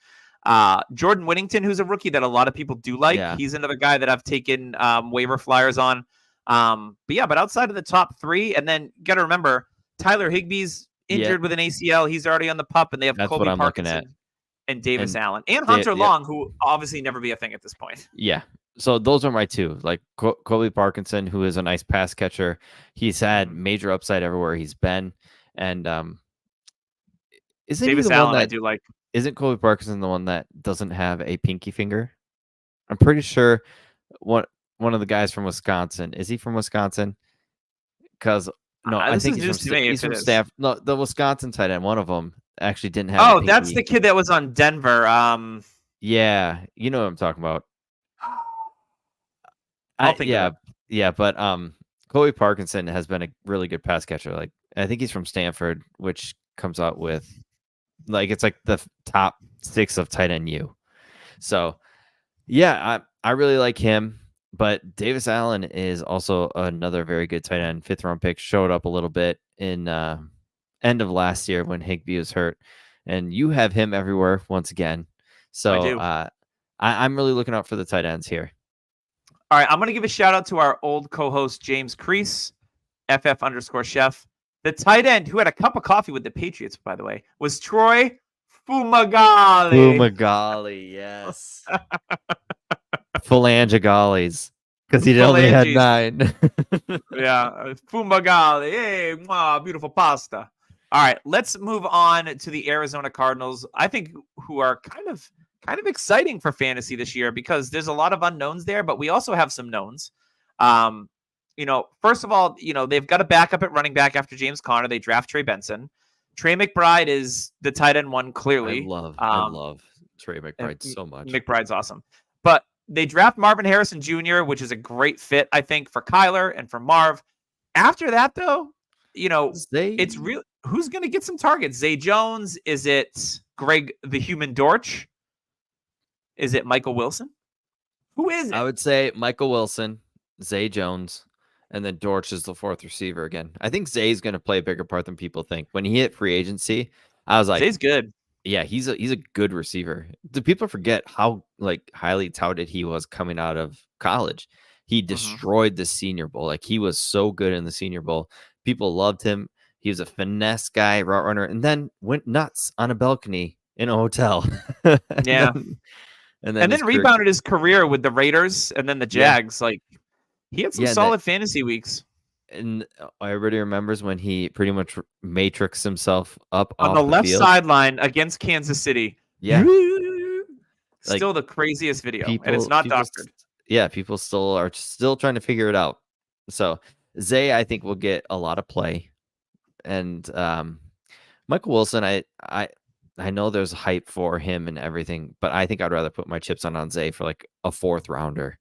S2: Jordan Whittington, who's a rookie that a lot of people do like.
S1: Yeah.
S2: He's another guy that I've taken waiver flyers on. But outside of the top three, and then you got to remember Tyler Higbee's injured with an ACL. He's already on the PUP, and they have Colby Parkinson and Davis Allen and Hunter Long, who obviously never be a thing at this point.
S1: Yeah. So those are my two, like Colby Parkinson, who is a nice pass catcher. He's had major upside everywhere he's been. And isn't
S2: Davis
S1: he the
S2: Allen,
S1: one that,
S2: I do like.
S1: Isn't Colby Parkinson the one that doesn't have a pinky finger? I'm pretty sure one of the guys from Wisconsin. Is he from Wisconsin? Because no, I think he's from Stanford. No, the Wisconsin tight end, one of them actually didn't have.
S2: Oh, that's the kid that was on Denver.
S1: Yeah, you know what I'm talking about. But Colby Parkinson has been a really good pass catcher. Like, I think he's from Stanford, which comes out with it's like the top 6 of tight end U. So yeah, I really like him. But Davis Allen is also another very good tight end. 5th round pick, showed up a little bit in end of last year when Higbee was hurt, and you have him everywhere once again. So I'm really looking out for the tight ends here.
S2: All right, I'm going to give a shout out to our old co-host, James Crease, FF_chef. The tight end who had a cup of coffee with the Patriots, by the way, was Troy Fumagalli.
S1: Fumagalli, yes. Phalangigallis, because he only had 9.
S2: Yeah, Fumagalli. Hey, wow, beautiful pasta. All right, let's move on to the Arizona Cardinals. I think who are kind of exciting for fantasy this year because there's a lot of unknowns there, but we also have some knowns. First of all, they've got a backup at running back after James Conner. They draft Trey Benson. Trey McBride is the tight end one, clearly.
S1: I love Trey McBride so much.
S2: McBride's awesome. But they draft Marvin Harrison Jr., which is a great fit, I think, for Kyler and for Marv. After that, though, it's real. Who's going to get some targets? Zay Jones? Is it Greg the Human Dortch? Is it Michael Wilson? Who is it?
S1: I would say Michael Wilson, Zay Jones, and then Dortch is the 4th receiver again. I think Zay's going to play a bigger part than people think. When he hit free agency, I was like,
S2: Zay's good.
S1: Yeah, he's a good receiver. Do people forget how highly touted he was coming out of college? He destroyed the Senior Bowl. Like, he was so good in the Senior Bowl. People loved him. He was a finesse guy, route runner, and then went nuts on a balcony in a hotel.
S2: Yeah. And then rebounded his career with the Raiders and then the Jags. Yeah. Like, he had some solid fantasy weeks.
S1: And everybody remembers when he pretty much matrixed himself up
S2: on the left sideline against Kansas City.
S1: Yeah.
S2: Still the craziest video. And it's not doctored.
S1: Yeah, people are still trying to figure it out. So Zay, I think, will get a lot of play. And Michael Wilson, I know there's hype for him and everything, but I think I'd rather put my chips on Zay for like a 4th rounder.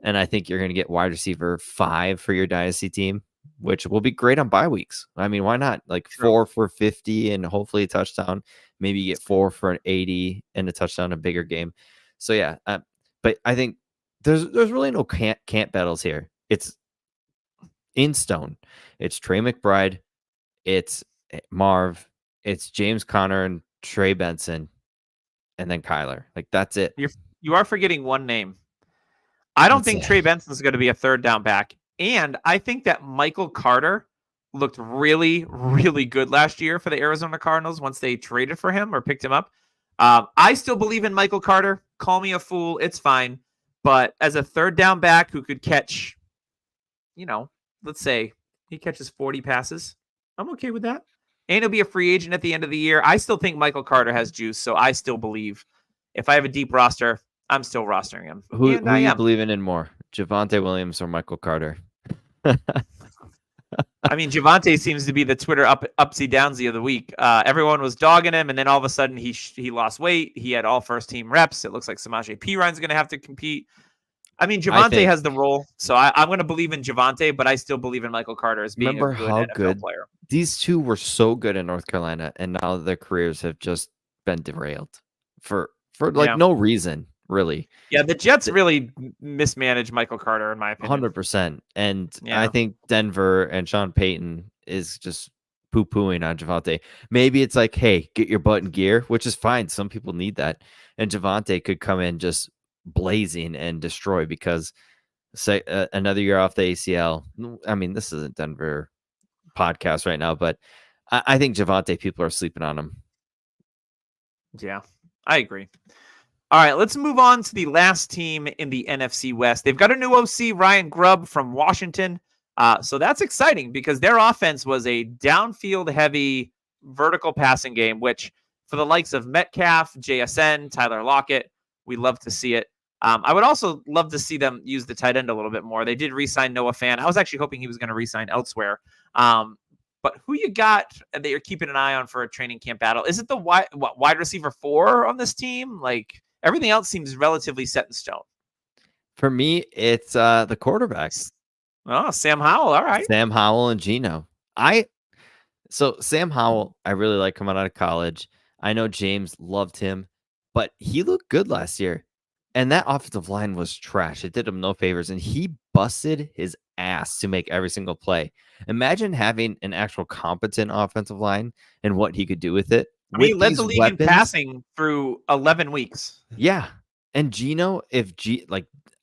S1: And I think you're going to get wide receiver 5 for your dynasty team, which will be great on bye weeks. I mean, why not? Like 4 for 50 and hopefully a touchdown. Maybe you get 4 for an 80 and a touchdown, a bigger game. So yeah, but I think there's really no camp battles here. It's in stone. It's Trey McBride, it's Marv, it's James Conner and Trey Benson, and then Kyler. Like, that's it.
S2: You are forgetting one name. I don't think Trey Benson is going to be a 3rd down back. And I think that Michael Carter looked really, really good last year for the Arizona Cardinals once they traded for him or picked him up. I still believe in Michael Carter. Call me a fool. It's fine. But as a 3rd down back who could catch, let's say he catches 40 passes, I'm okay with that. And he'll be a free agent at the end of the year. I still think Michael Carter has juice, so I still believe if I have a deep roster, I'm still rostering him.
S1: Who are you believing in more, Javonte Williams or Michael Carter?
S2: I mean, Javonte seems to be the Twitter upsy downsy of the week. Everyone was dogging him, and then all of a sudden he lost weight. He had all 1st-team reps. It looks like Samaje Perine going to have to compete. I mean, Javonte has the role, so I'm going to believe in Javonte, but I still believe in Michael Carter as being a good NFL player.
S1: These two were so good in North Carolina, and now their careers have just been derailed for no reason. really.
S2: Yeah, the Jets really mismanaged Michael Carter, in my opinion.
S1: 100%. And I
S2: Yeah.
S1: think Denver and Sean Payton is just poo-pooing on Javonte. Maybe it's like, hey, get your butt in gear, which is fine. Some people need that. And Javonte could come in just blazing and destroy because say another year off the ACL. I mean, this isn't Denver podcast right now, but I think Javonte, people are sleeping on him.
S2: Yeah, I agree. All right, let's move on to the last team in the NFC West. They've got a new OC, Ryan Grubb from Washington. So that's exciting because their offense was a downfield heavy vertical passing game, which for the likes of Metcalf, JSN, Tyler Lockett, we love to see it. I would also love to see them use the tight end a little bit more. They did re-sign Noah Fant. I was actually hoping he was going to re-sign elsewhere. But who you got that you're keeping an eye on for a training camp battle? Is it the wide receiver 4 on this team? Like everything else seems relatively set in stone.
S1: For me, it's the quarterbacks.
S2: Oh, Sam Howell. All right.
S1: Sam Howell and Geno. So Sam Howell, I really like coming out of college. I know James loved him, but he looked good last year. And that offensive line was trash. It did him no favors. And he busted his ass to make every single play. Imagine having an actual competent offensive line and what he could do with it.
S2: I mean, he
S1: With
S2: led
S1: these
S2: the league
S1: weapons,
S2: in passing through 11 weeks.
S1: Yeah. And Geno,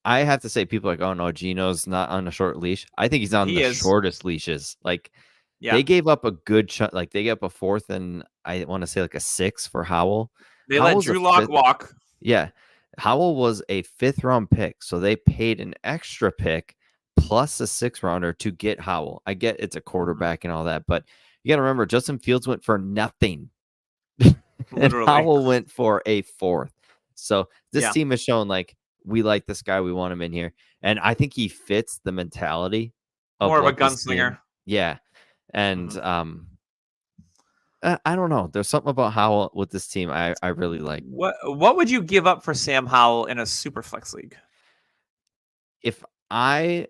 S1: I have to say, people are like, oh no, Geno's not on a short leash. I think he's on the shortest leashes. Like, they gave up a good chunk. Like, they gave up a 4th and I want to say like a 6 for Howell.
S2: They let Drew Lock walk.
S1: Yeah. Howell was a 5th round pick. So they paid an extra pick plus a 6th rounder to get Howell. I get it's a quarterback and all that, but you got to remember, Justin Fields went for nothing. And Howell went for a 4th. So this team has shown like, we like this guy. We want him in here. And I think he fits the mentality of
S2: more of a gunslinger.
S1: Yeah. And I don't know. There's something about Howell with this team I really like.
S2: What would you give up for Sam Howell in a super flex league?
S1: If I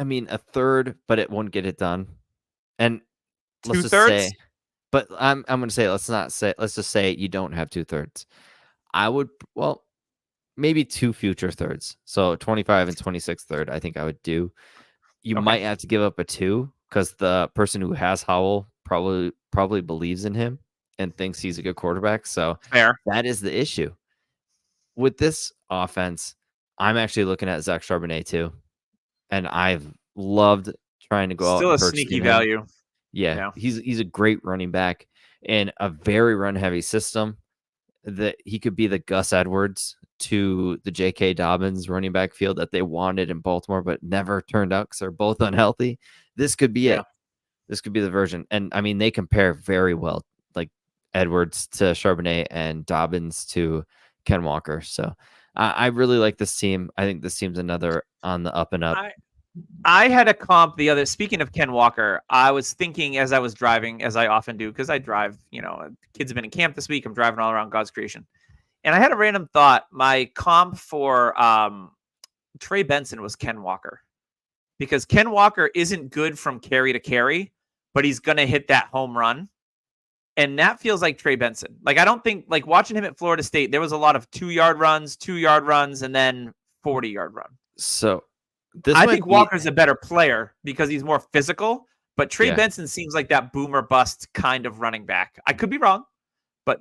S1: mean a 1/3, but it won't get it done. And let's
S2: 2/3?
S1: just say, but I'm gonna say let's just say you don't have 2/3. I would maybe 2 future thirds. So 25 and 26 third, I think I would do. You might have to give up a 2 because the person who has Howell probably believes in him and thinks he's a good quarterback. So
S2: fair.
S1: That is the issue. With this offense, I'm actually looking at Zach Charbonnet too. And I've loved trying to go
S2: Still
S1: out and
S2: a
S1: purchase
S2: sneaky
S1: him.
S2: value.
S1: Yeah. He's a great running back in a very run-heavy system. That he could be the Gus Edwards to the J.K. Dobbins running back field that they wanted in Baltimore, but never turned out because they're both unhealthy. This could be it. This could be the version. And I mean, they compare very well, like Edwards to Charbonnet and Dobbins to Ken Walker. So I really like this team. I think this team's another on the up and up.
S2: I had a comp speaking of Ken Walker, I was thinking as I was driving, as I often do, because I drive, kids have been in camp this week. I'm driving all around God's creation. And I had a random thought. My comp for Trey Benson was Ken Walker. Because Ken Walker isn't good from carry to carry, but he's going to hit that home run. And that feels like Trey Benson. Like, I don't think, like, watching him at Florida State, there was a lot of 2-yard runs, and then 40-yard run.
S1: So
S2: I think Walker's a better player because he's more physical, but Trey Benson seems like that boomer bust kind of running back. I could be wrong, but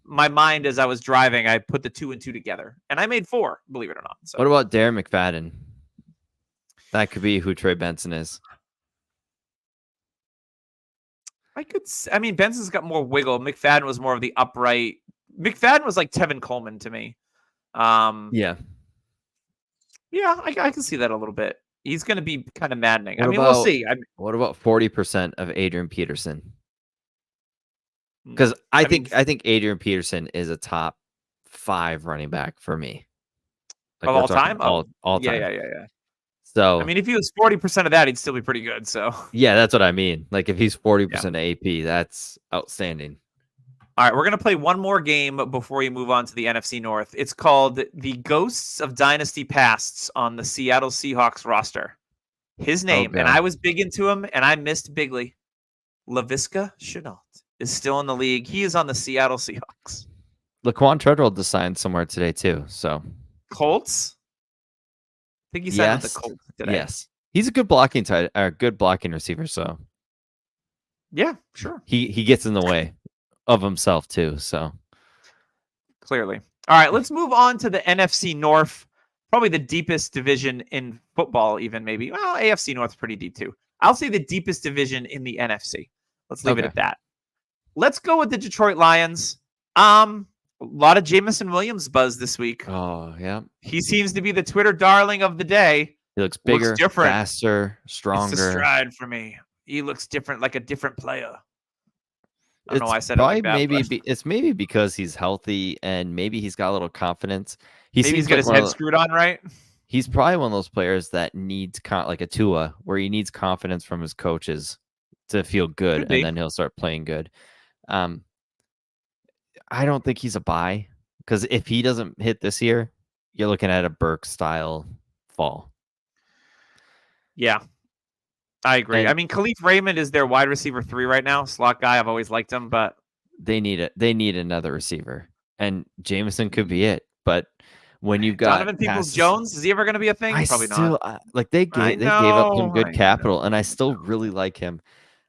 S2: my mind as I was driving, I put the 2 and 2 together, and I made 4, believe it or not. So.
S1: What about Darren McFadden? That could be who Trey Benson is.
S2: Benson's got more wiggle. McFadden was more of the upright. McFadden was like Tevin Coleman to me. Yeah, I can see that a little bit. He's going to be kind of maddening. We'll see.
S1: What about 40% of Adrian Peterson? Because I think Adrian Peterson is a top 5 running back for me.
S2: Like, of all time?
S1: All time.
S2: Yeah.
S1: So
S2: if he was 40% of that, he'd still be pretty good. So
S1: yeah, that's what I mean. Like if he's 40% AP, that's outstanding.
S2: All right, we're going to play one more game before we move on to the NFC North. It's called The Ghosts of Dynasty Pasts on the Seattle Seahawks roster. His name, and I was big into him, and I missed bigly. Laviska Shenault is still in the league. He is on the Seattle Seahawks.
S1: Laquan Treadwell just signed somewhere today too. So
S2: Colts? I think he signed with the
S1: yes,
S2: Colts today.
S1: yes, he's a good blocking good blocking receiver. So
S2: Yeah, sure.
S1: he gets in the way of himself too. So
S2: Clearly. All right, let's move on to the NFC North. Probably the deepest division in football, even maybe. Well, AFC North's pretty deep too. I'll say the deepest division in the NFC. Let's leave it
S1: okay.
S2: at that. Let's go with the Detroit Lions. A lot of Jamison Williams buzz this week.
S1: Oh yeah,
S2: He seems to be the Twitter darling of the day.
S1: he looks bigger,
S2: different.
S1: faster, stronger.
S2: It's the stride for me. He looks different, like a different player. I don't know why I said
S1: probably
S2: it like that.
S1: it's maybe because he's healthy and maybe he's got a little confidence.
S2: Maybe he's got his head screwed on right.
S1: He's probably one of those players that needs like a Tua, where he needs confidence from his coaches to feel good, and then he'll start playing good. I don't think he's a buy, because if he doesn't hit this year, you're looking at a Burke style fall.
S2: Yeah, I agree. I mean, Khalif Raymond is their wide receiver 3 right now. Slot guy. I've always liked him, but
S1: they need it. They need another receiver, and Jameson could be it. But when you've got
S2: Donovan Peoples-Jones, is he ever going to be a thing? Probably not.
S1: Like they gave up some good capital, and I still really like him.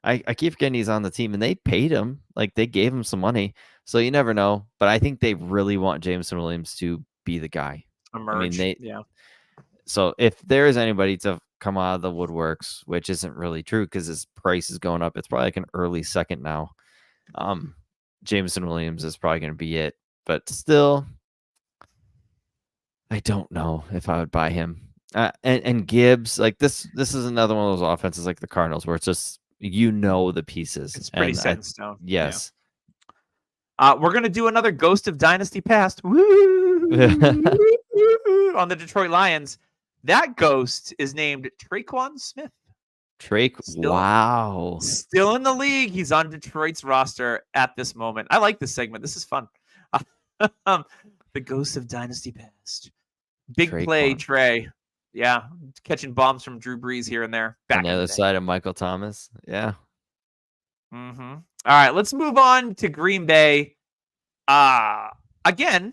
S1: I keep forgetting he's on the team, and they paid him. Like they gave him some money, so you never know. But I think they really want Jameson Williams to be the guy.
S2: Emerge.
S1: I mean, So if there is anybody to come out of the woodworks, which isn't really true because his price is going up, it's probably like an early second now. Jameson Williams is probably going to be it, but still, I don't know if I would buy him. And Gibbs, like this is another one of those offenses like the Cardinals, where it's just the pieces.
S2: It's pretty set in stone.
S1: Yes.
S2: Yeah. We're gonna do another Ghost of Dynasty Past on the Detroit Lions. That ghost is named Traquan Smith.
S1: Wow.
S2: Still in the league. He's on Detroit's roster at this moment. I like this segment. This is fun. The Ghost of Dynasty Past. Big play, Trey. Yeah, catching bombs from Drew Brees here and there.
S1: On the other side of Michael Thomas. Yeah.
S2: Mm-hmm. All right, let's move on to Green Bay. Again,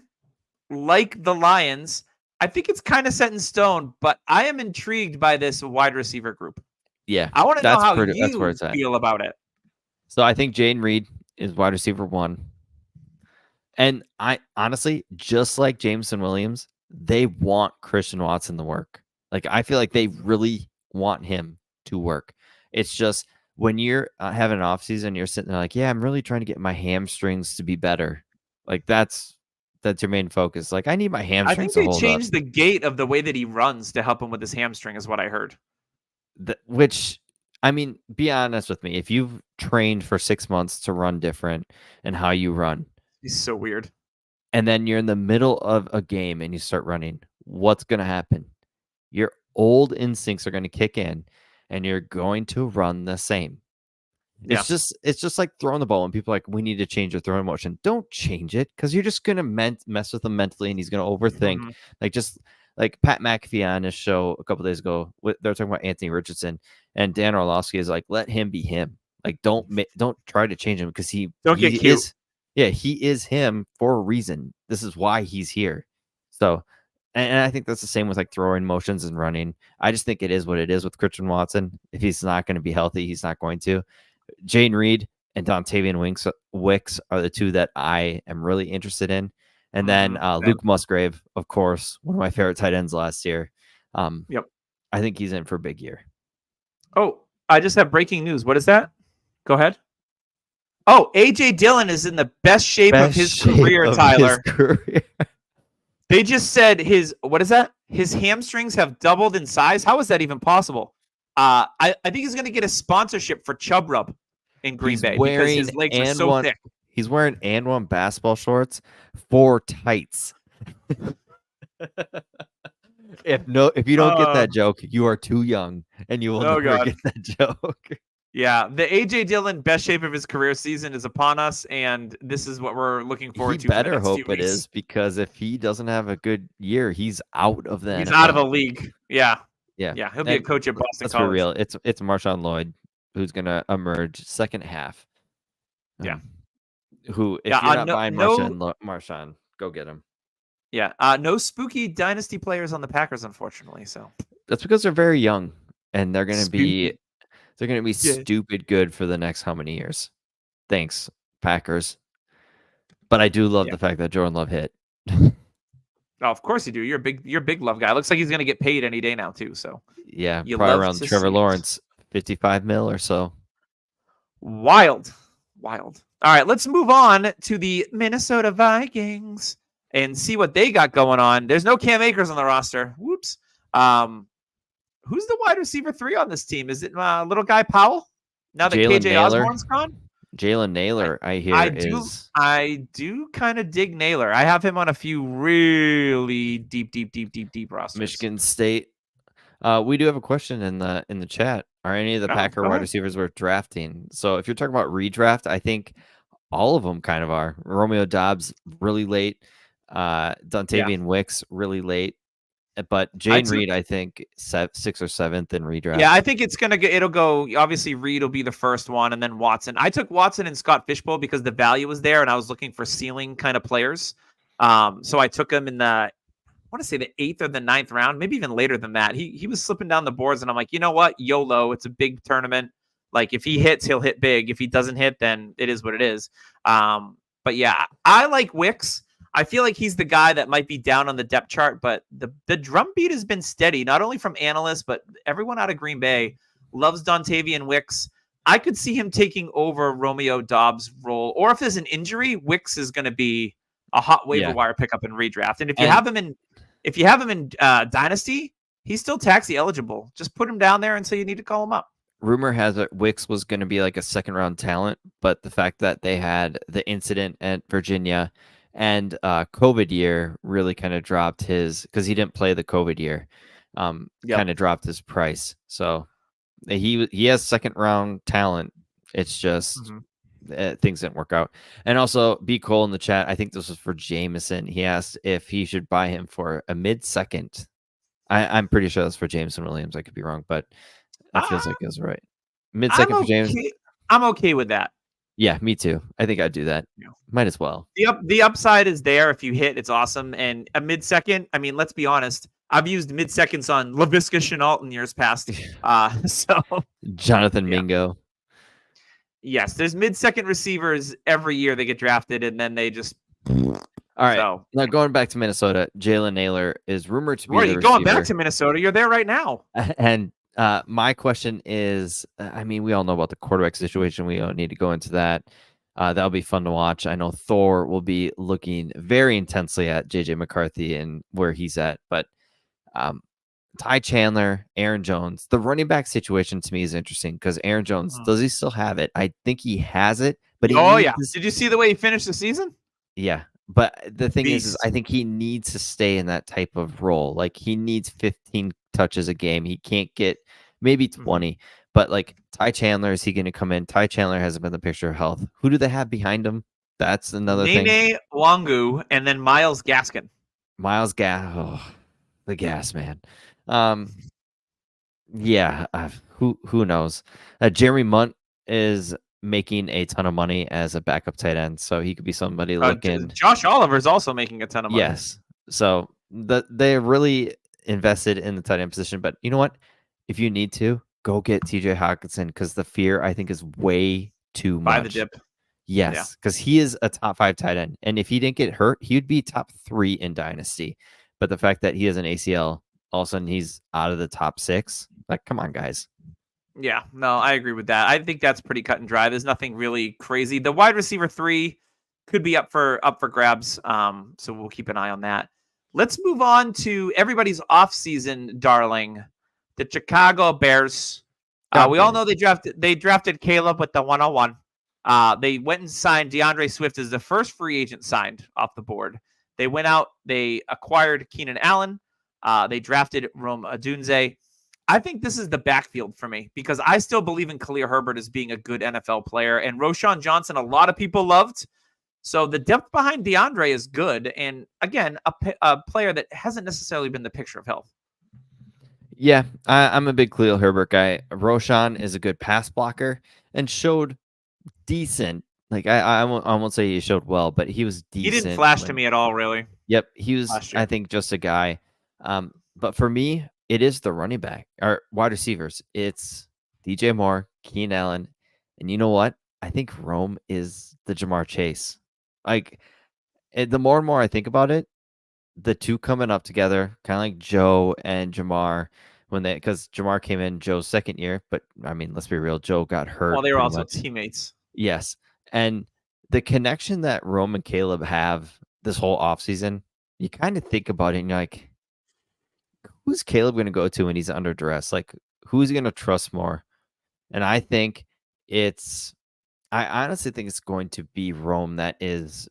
S2: like the Lions, I think it's kind of set in stone, but I am intrigued by this wide receiver group.
S1: Yeah.
S2: I want to know how you feel about it.
S1: So I think Jaden Reed is wide receiver 1. And I honestly, just like Jameson Williams, they want Christian Watson to work. Like, I feel like they really want him to work. It's just when you're having an offseason, you're sitting there like, yeah, I'm really trying to get my hamstrings to be better. Like, that's your main focus. Like, I need my hamstrings to hold up.
S2: I think they changed the gait of the way that he runs to help him with his hamstring is what I heard.
S1: Which, I mean, be honest with me. If you've trained for 6 months to run different and how you run.
S2: He's so weird.
S1: And then you're in the middle of a game and you start running. What's going to happen? Your old instincts are going to kick in and you're going to run the same. Yeah. It's just like throwing the ball and people are like, we need to change your throwing motion. Don't change it, because you're just going to mess with him mentally and he's going to overthink. Mm-hmm. Like, just like Pat McAfee on his show a couple days ago, they're talking about Anthony Richardson, and Dan Orlovsky is like, let him be him. Like, don't try to change him, because he is. Yeah, he is him for a reason. This is why he's here. So, and I think that's the same with like throwing motions and running. I just think it is what it is with Christian Watson. If he's not going to be healthy, he's not going to. Jaden Reed and Dontavian Wicks are the two that I am really interested in. And then Luke Musgrave, of course, one of my favorite tight ends last year.
S2: Yep.
S1: I think he's in for a big year.
S2: Oh, I just have breaking news. What is that? Go ahead. Oh, A.J. Dillon is in the best shape of his career, Tyler. They just said his hamstrings have doubled in size. How is that even possible? I think he's going to get a sponsorship for Chub Rub in Green Bay because his legs are so thick.
S1: He's wearing and one basketball shorts for tights. If you don't get that joke, you are too young and you will never get that joke.
S2: Yeah, the A.J. Dillon best shape of his career season is upon us, and this is what we're looking forward to.
S1: He better hope it is, because if he doesn't have a good year, he's out of the NFL.
S2: He's out of the league. Yeah.
S1: Yeah.
S2: He'll be a coach at Boston
S1: College.
S2: For
S1: real. It's Marshawn Lloyd who's going to emerge second half.
S2: Yeah.
S1: Who,
S2: Yeah,
S1: if you're not
S2: no,
S1: buying
S2: no,
S1: Marshawn, go get him.
S2: yeah, no spooky dynasty players on the Packers, unfortunately. So
S1: That's because they're very young and
S2: spooky.
S1: they're gonna be
S2: Yeah.
S1: stupid good for the next how many years. Thanks, Packers. But I do love
S2: Yeah.
S1: the fact that Jordan Love hit.
S2: Oh, of course you do. You're a big love guy. Looks like he's gonna get paid any day now too. So
S1: Yeah,
S2: you
S1: probably
S2: love
S1: around
S2: to
S1: Trevor
S2: see it.
S1: Lawrence, 55 mil or so.
S2: Wild, wild. All right, let's move on to the Minnesota Vikings and see what they got going on. There's no Cam Akers on the roster. Whoops. Um, who's the wide receiver 3 on this team? Is it little guy Powell? Now that
S1: Jalen
S2: KJ
S1: Naylor.
S2: Osborne's gone,
S1: Jalen
S2: I,
S1: Naylor, I
S2: I
S1: hear,
S2: do
S1: is
S2: I do kind of dig Naylor. I have him on a few really deep rosters.
S1: Michigan State. We do have a question in the chat. Are any of the
S2: Oh,
S1: Packer
S2: go
S1: wide
S2: ahead.
S1: receivers worth drafting? So if you're talking about redraft, I think all of them kind of are. Romeo Dobbs really late,
S2: Yeah,
S1: Dontavian Wicks really late, but
S2: I
S1: Jane
S2: took
S1: Reed I think 6th or 7th in
S2: Yeah,
S1: redraft.
S2: I think it'll go. Obviously, Reed will be the first one, and then Watson. I took Watson and Scott Fishbowl because the value was there, and I was looking for ceiling kind of players. So I took him in I want to say the 8th or the 9th round, maybe even later than that. He was slipping down the boards, and I'm like, you know what, YOLO. It's a big tournament. Like if he hits, he'll hit big. If he doesn't hit, then it is what it is. But yeah, I like Wicks. I feel like he's the guy that might be down on the depth chart, but the drumbeat has been steady, not only from analysts, but everyone out of Green Bay loves Dontavian Wicks. I could see him taking over Romeo Dobbs' role, or if there's an injury, Wicks is going to be a hot waiver
S1: Yeah,
S2: wire pickup and redraft. And
S1: and
S2: if you have him in Dynasty, he's still taxi eligible. Just put him down there until you need to call him up.
S1: rumor has it Wicks was going to be like a second round talent, but the fact that they had the incident at Virginia and COVID year really kind of dropped his, because he didn't play the COVID year,
S2: Yep.
S1: kind of dropped his price. So he has second round talent. It's just things didn't work out. And also, B Cole in the chat, I think this was for Jameson. He asked if he should buy him for a mid-second. I'm pretty sure that's for Jameson Williams. I could be wrong, but that feels like it was right.
S2: I'm
S1: Mid-second for James.
S2: okay. I'm okay with that.
S1: Yeah, me too. I think I'd do that.
S2: Yeah.
S1: Might as well.
S2: The upside is there. If you hit, it's awesome. And a mid second, I mean, let's be honest. I've used mid seconds on LaVisca Chenault in years past. So
S1: Jonathan
S2: yeah.
S1: Mingo.
S2: Yes, there's mid second receivers every year they get drafted, and then they just.
S1: All right.
S2: So,
S1: now going back to Minnesota, Jalen Naylor is rumored to be the
S2: going back
S1: receiver.
S2: to Minnesota. You're there right now.
S1: And my question is, I mean, we all know about the quarterback situation. We don't need to go into that. That'll be fun to watch. I know Thor will be looking very intensely at JJ McCarthy and where he's at, but Ty Chandler, Aaron Jones, the running back situation to me is interesting because Aaron Jones, does he still have it? I think he has it, but
S2: Did you see the way he finished the season?
S1: Yeah. But the thing is
S2: Beast.
S1: I think he needs to stay in that type of role. Like he needs 15 touches a game. He can't get maybe 20. But like Ty Chandler, is he going to come in? Ty Chandler hasn't been the picture of health. Who do they have behind him? That's another thing.
S2: Nene Wangu and then Myles Gaskin.
S1: Myles the gas man. Yeah. Who knows? Jeremy Munt is making a ton of money as a backup tight end, so he could be somebody looking.
S2: Josh Oliver's also making a ton of money.
S1: Yes, so they're really invested in the tight end position. But you know what? If you need to, go get TJ Hawkinson because the fear I think is way too much.
S2: By the dip.
S1: Yes, because he is a top 5 tight end, and if he didn't get hurt, he would be top 3 in Dynasty. But the fact that he has an ACL, all of a sudden he's out of the top 6. Like, come on, guys.
S2: Yeah, no, I agree with that. I think that's pretty cut and dry. There's nothing really crazy. The wide receiver 3 could be up for grabs. So we'll keep an eye on that. Let's move on to everybody's offseason darling, the Chicago Bears. We all know they drafted Caleb with the 101. They went and signed DeAndre Swift as the first free agent signed off the board. They went out, they acquired Keenan Allen. They drafted Rome Odunze. I think this is the backfield for me because I still believe in Khalil Herbert as being a good NFL player. And Roshan Johnson, a lot of people loved. So the depth behind DeAndre is good. And again, a player that hasn't necessarily been the picture of health.
S1: Yeah, I'm a big Khalil Herbert guy. Roshan is a good pass blocker and showed decent Like I won't say he showed well, but he was
S2: He didn't
S1: decent
S2: flash to
S1: when.
S2: me at all, really,
S1: Yep, he was.
S2: last
S1: I
S2: year.
S1: think just a guy. But for me, it is the running back or wide receivers. It's DJ Moore, Keenan Allen, and you know what? I think Rome is the Jamar Chase. Like the more and more I think about it, the two coming up together, kind of like Joe and Jamar, because Jamar came in Joe's second year, but I mean, let's be real, Joe got
S2: Well,
S1: hurt
S2: they were
S1: pretty
S2: also
S1: much.
S2: teammates.
S1: Yes. And the connection that Rome and Caleb have this whole offseason, you kind of think about it and you're like, who's Caleb going to go to when he's under duress? Like, who's he going to trust more? And I honestly think it's going to be Rome that is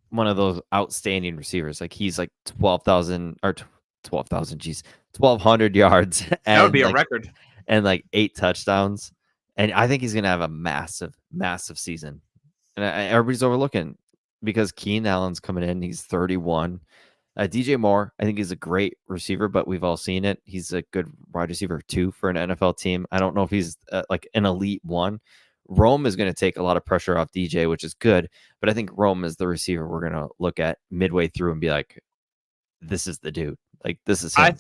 S1: one of those outstanding receivers. Like, he's like 12,000 or 12,000, geez, 1,200 yards
S2: That would be a record.
S1: and like 8 touchdowns. And I think he's going to have a massive, massive season. And everybody's overlooking because Keenan Allen's coming in. He's 31. DJ Moore, I think, is a great receiver, but we've all seen it. He's a good wide receiver too for an NFL team. I don't know if he's like an elite one. Rome is going to take a lot of pressure off DJ, which is good. But I think Rome is the receiver we're going to look at midway through and be like, this is the dude. Like, this is him.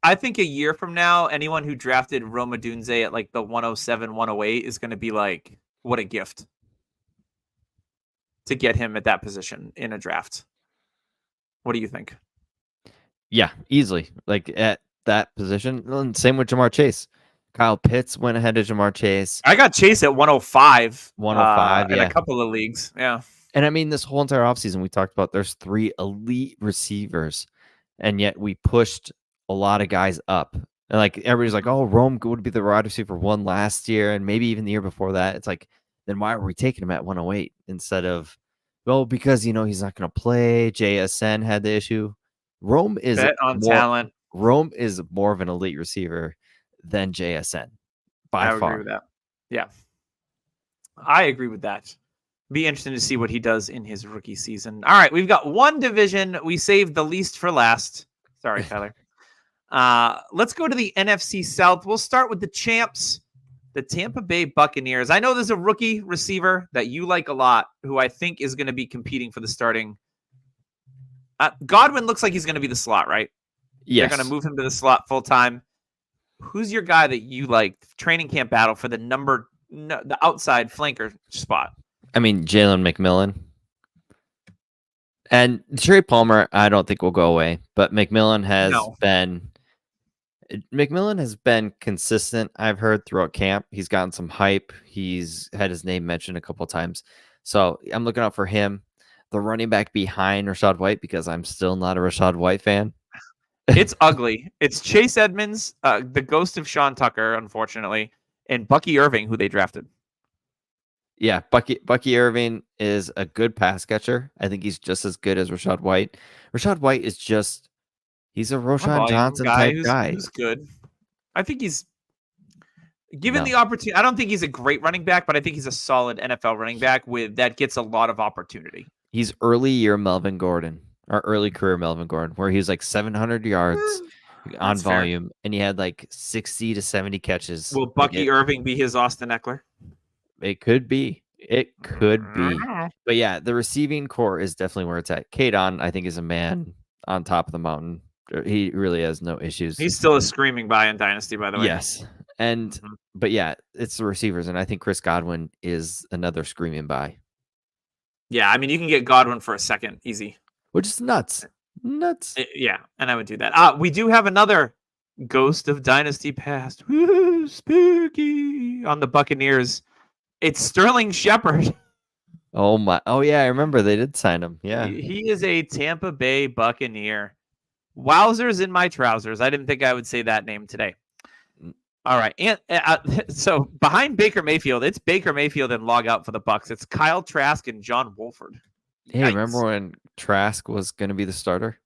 S2: I think a year from now, anyone who drafted Rome Odunze at like the 107, 108 is going to be like, what a gift to get him at that position in a draft. What do you think?
S1: Yeah, easily. Like at that position. And same with Jamar Chase. Kyle Pitts went ahead of Jamar Chase.
S2: I got Chase at 105.
S1: 105,
S2: in
S1: yeah.
S2: a couple of leagues. Yeah.
S1: And I mean, this whole entire offseason, we talked about there's 3 elite receivers, and yet we pushed a lot of guys up. And like everybody's like, oh, Rome would be the wide receiver 1 last year, and maybe even the year before that. It's like, then why were we taking him at 108 instead of, well, because he's not going to play. JSN had the issue. Rome is
S2: Bet on talent.
S1: Rome is more of an elite receiver than JSN by
S2: I
S1: far.
S2: agree with that. Yeah, I agree with that. Be interesting to see what he does in his rookie season. All right, we've got one division. We saved the least for last. Sorry, Tyler. Let's go to the NFC South. We'll start with the champs, the Tampa Bay Buccaneers. I know there's a rookie receiver that you like a lot who I think is going to be competing for the starting. Godwin looks like he's going to be the slot, right?
S1: Yes.
S2: They're going to move him to the slot full time. Who's your guy that you like? Training camp battle for the outside flanker spot.
S1: I mean, Jalen McMillan. And Trey Palmer, I don't think will go away, but McMillan has been consistent. I've heard throughout camp, he's gotten some hype. He's had his name mentioned a couple of times, so I'm looking out for him. The running back behind Rachaad White, because I'm still not a Rachaad White fan.
S2: It's ugly. It's Chase Edmonds, the ghost of Sean Tucker, unfortunately, and Bucky Irving, who they drafted.
S1: Yeah, Bucky Irving is a good pass catcher. I think he's just as good as Rachaad White. Rachaad White is he's a Roschon Johnson type guy.
S2: Who's good. I think he's given the opportunity. I don't think he's a great running back, but I think he's a solid NFL running back that gets a lot of opportunity.
S1: He's early year Melvin Gordon, or early career Melvin Gordon, where he was like 700 yards on volume, fair. And he had like 60 to 70 catches.
S2: Will Bucky Irving be his Austin Eckler?
S1: It could be. But yeah, the receiving core is definitely where it's at. Kadon, I think, is a man on top of the mountain. He really has no issues.
S2: He's still a screaming buy in Dynasty, by the way.
S1: Yes. And but yeah, it's the receivers, and I think Chris Godwin is another screaming buy.
S2: Yeah, I mean, you can get Godwin for a second, easy.
S1: Which is nuts.
S2: Yeah, and I would do that. We do have another ghost of Dynasty past. Woo, spooky on the Buccaneers. It's Sterling Shepard.
S1: Oh my! Oh yeah, I remember they did sign him. Yeah,
S2: he is a Tampa Bay Buccaneer. Wowzers in my trousers. I didn't think I would say that name today. All right, and so behind Baker Mayfield, it's Baker Mayfield and log out for the Bucs. It's Kyle Trask and John Wolford.
S1: Hey, remember when Trask was going to be the starter?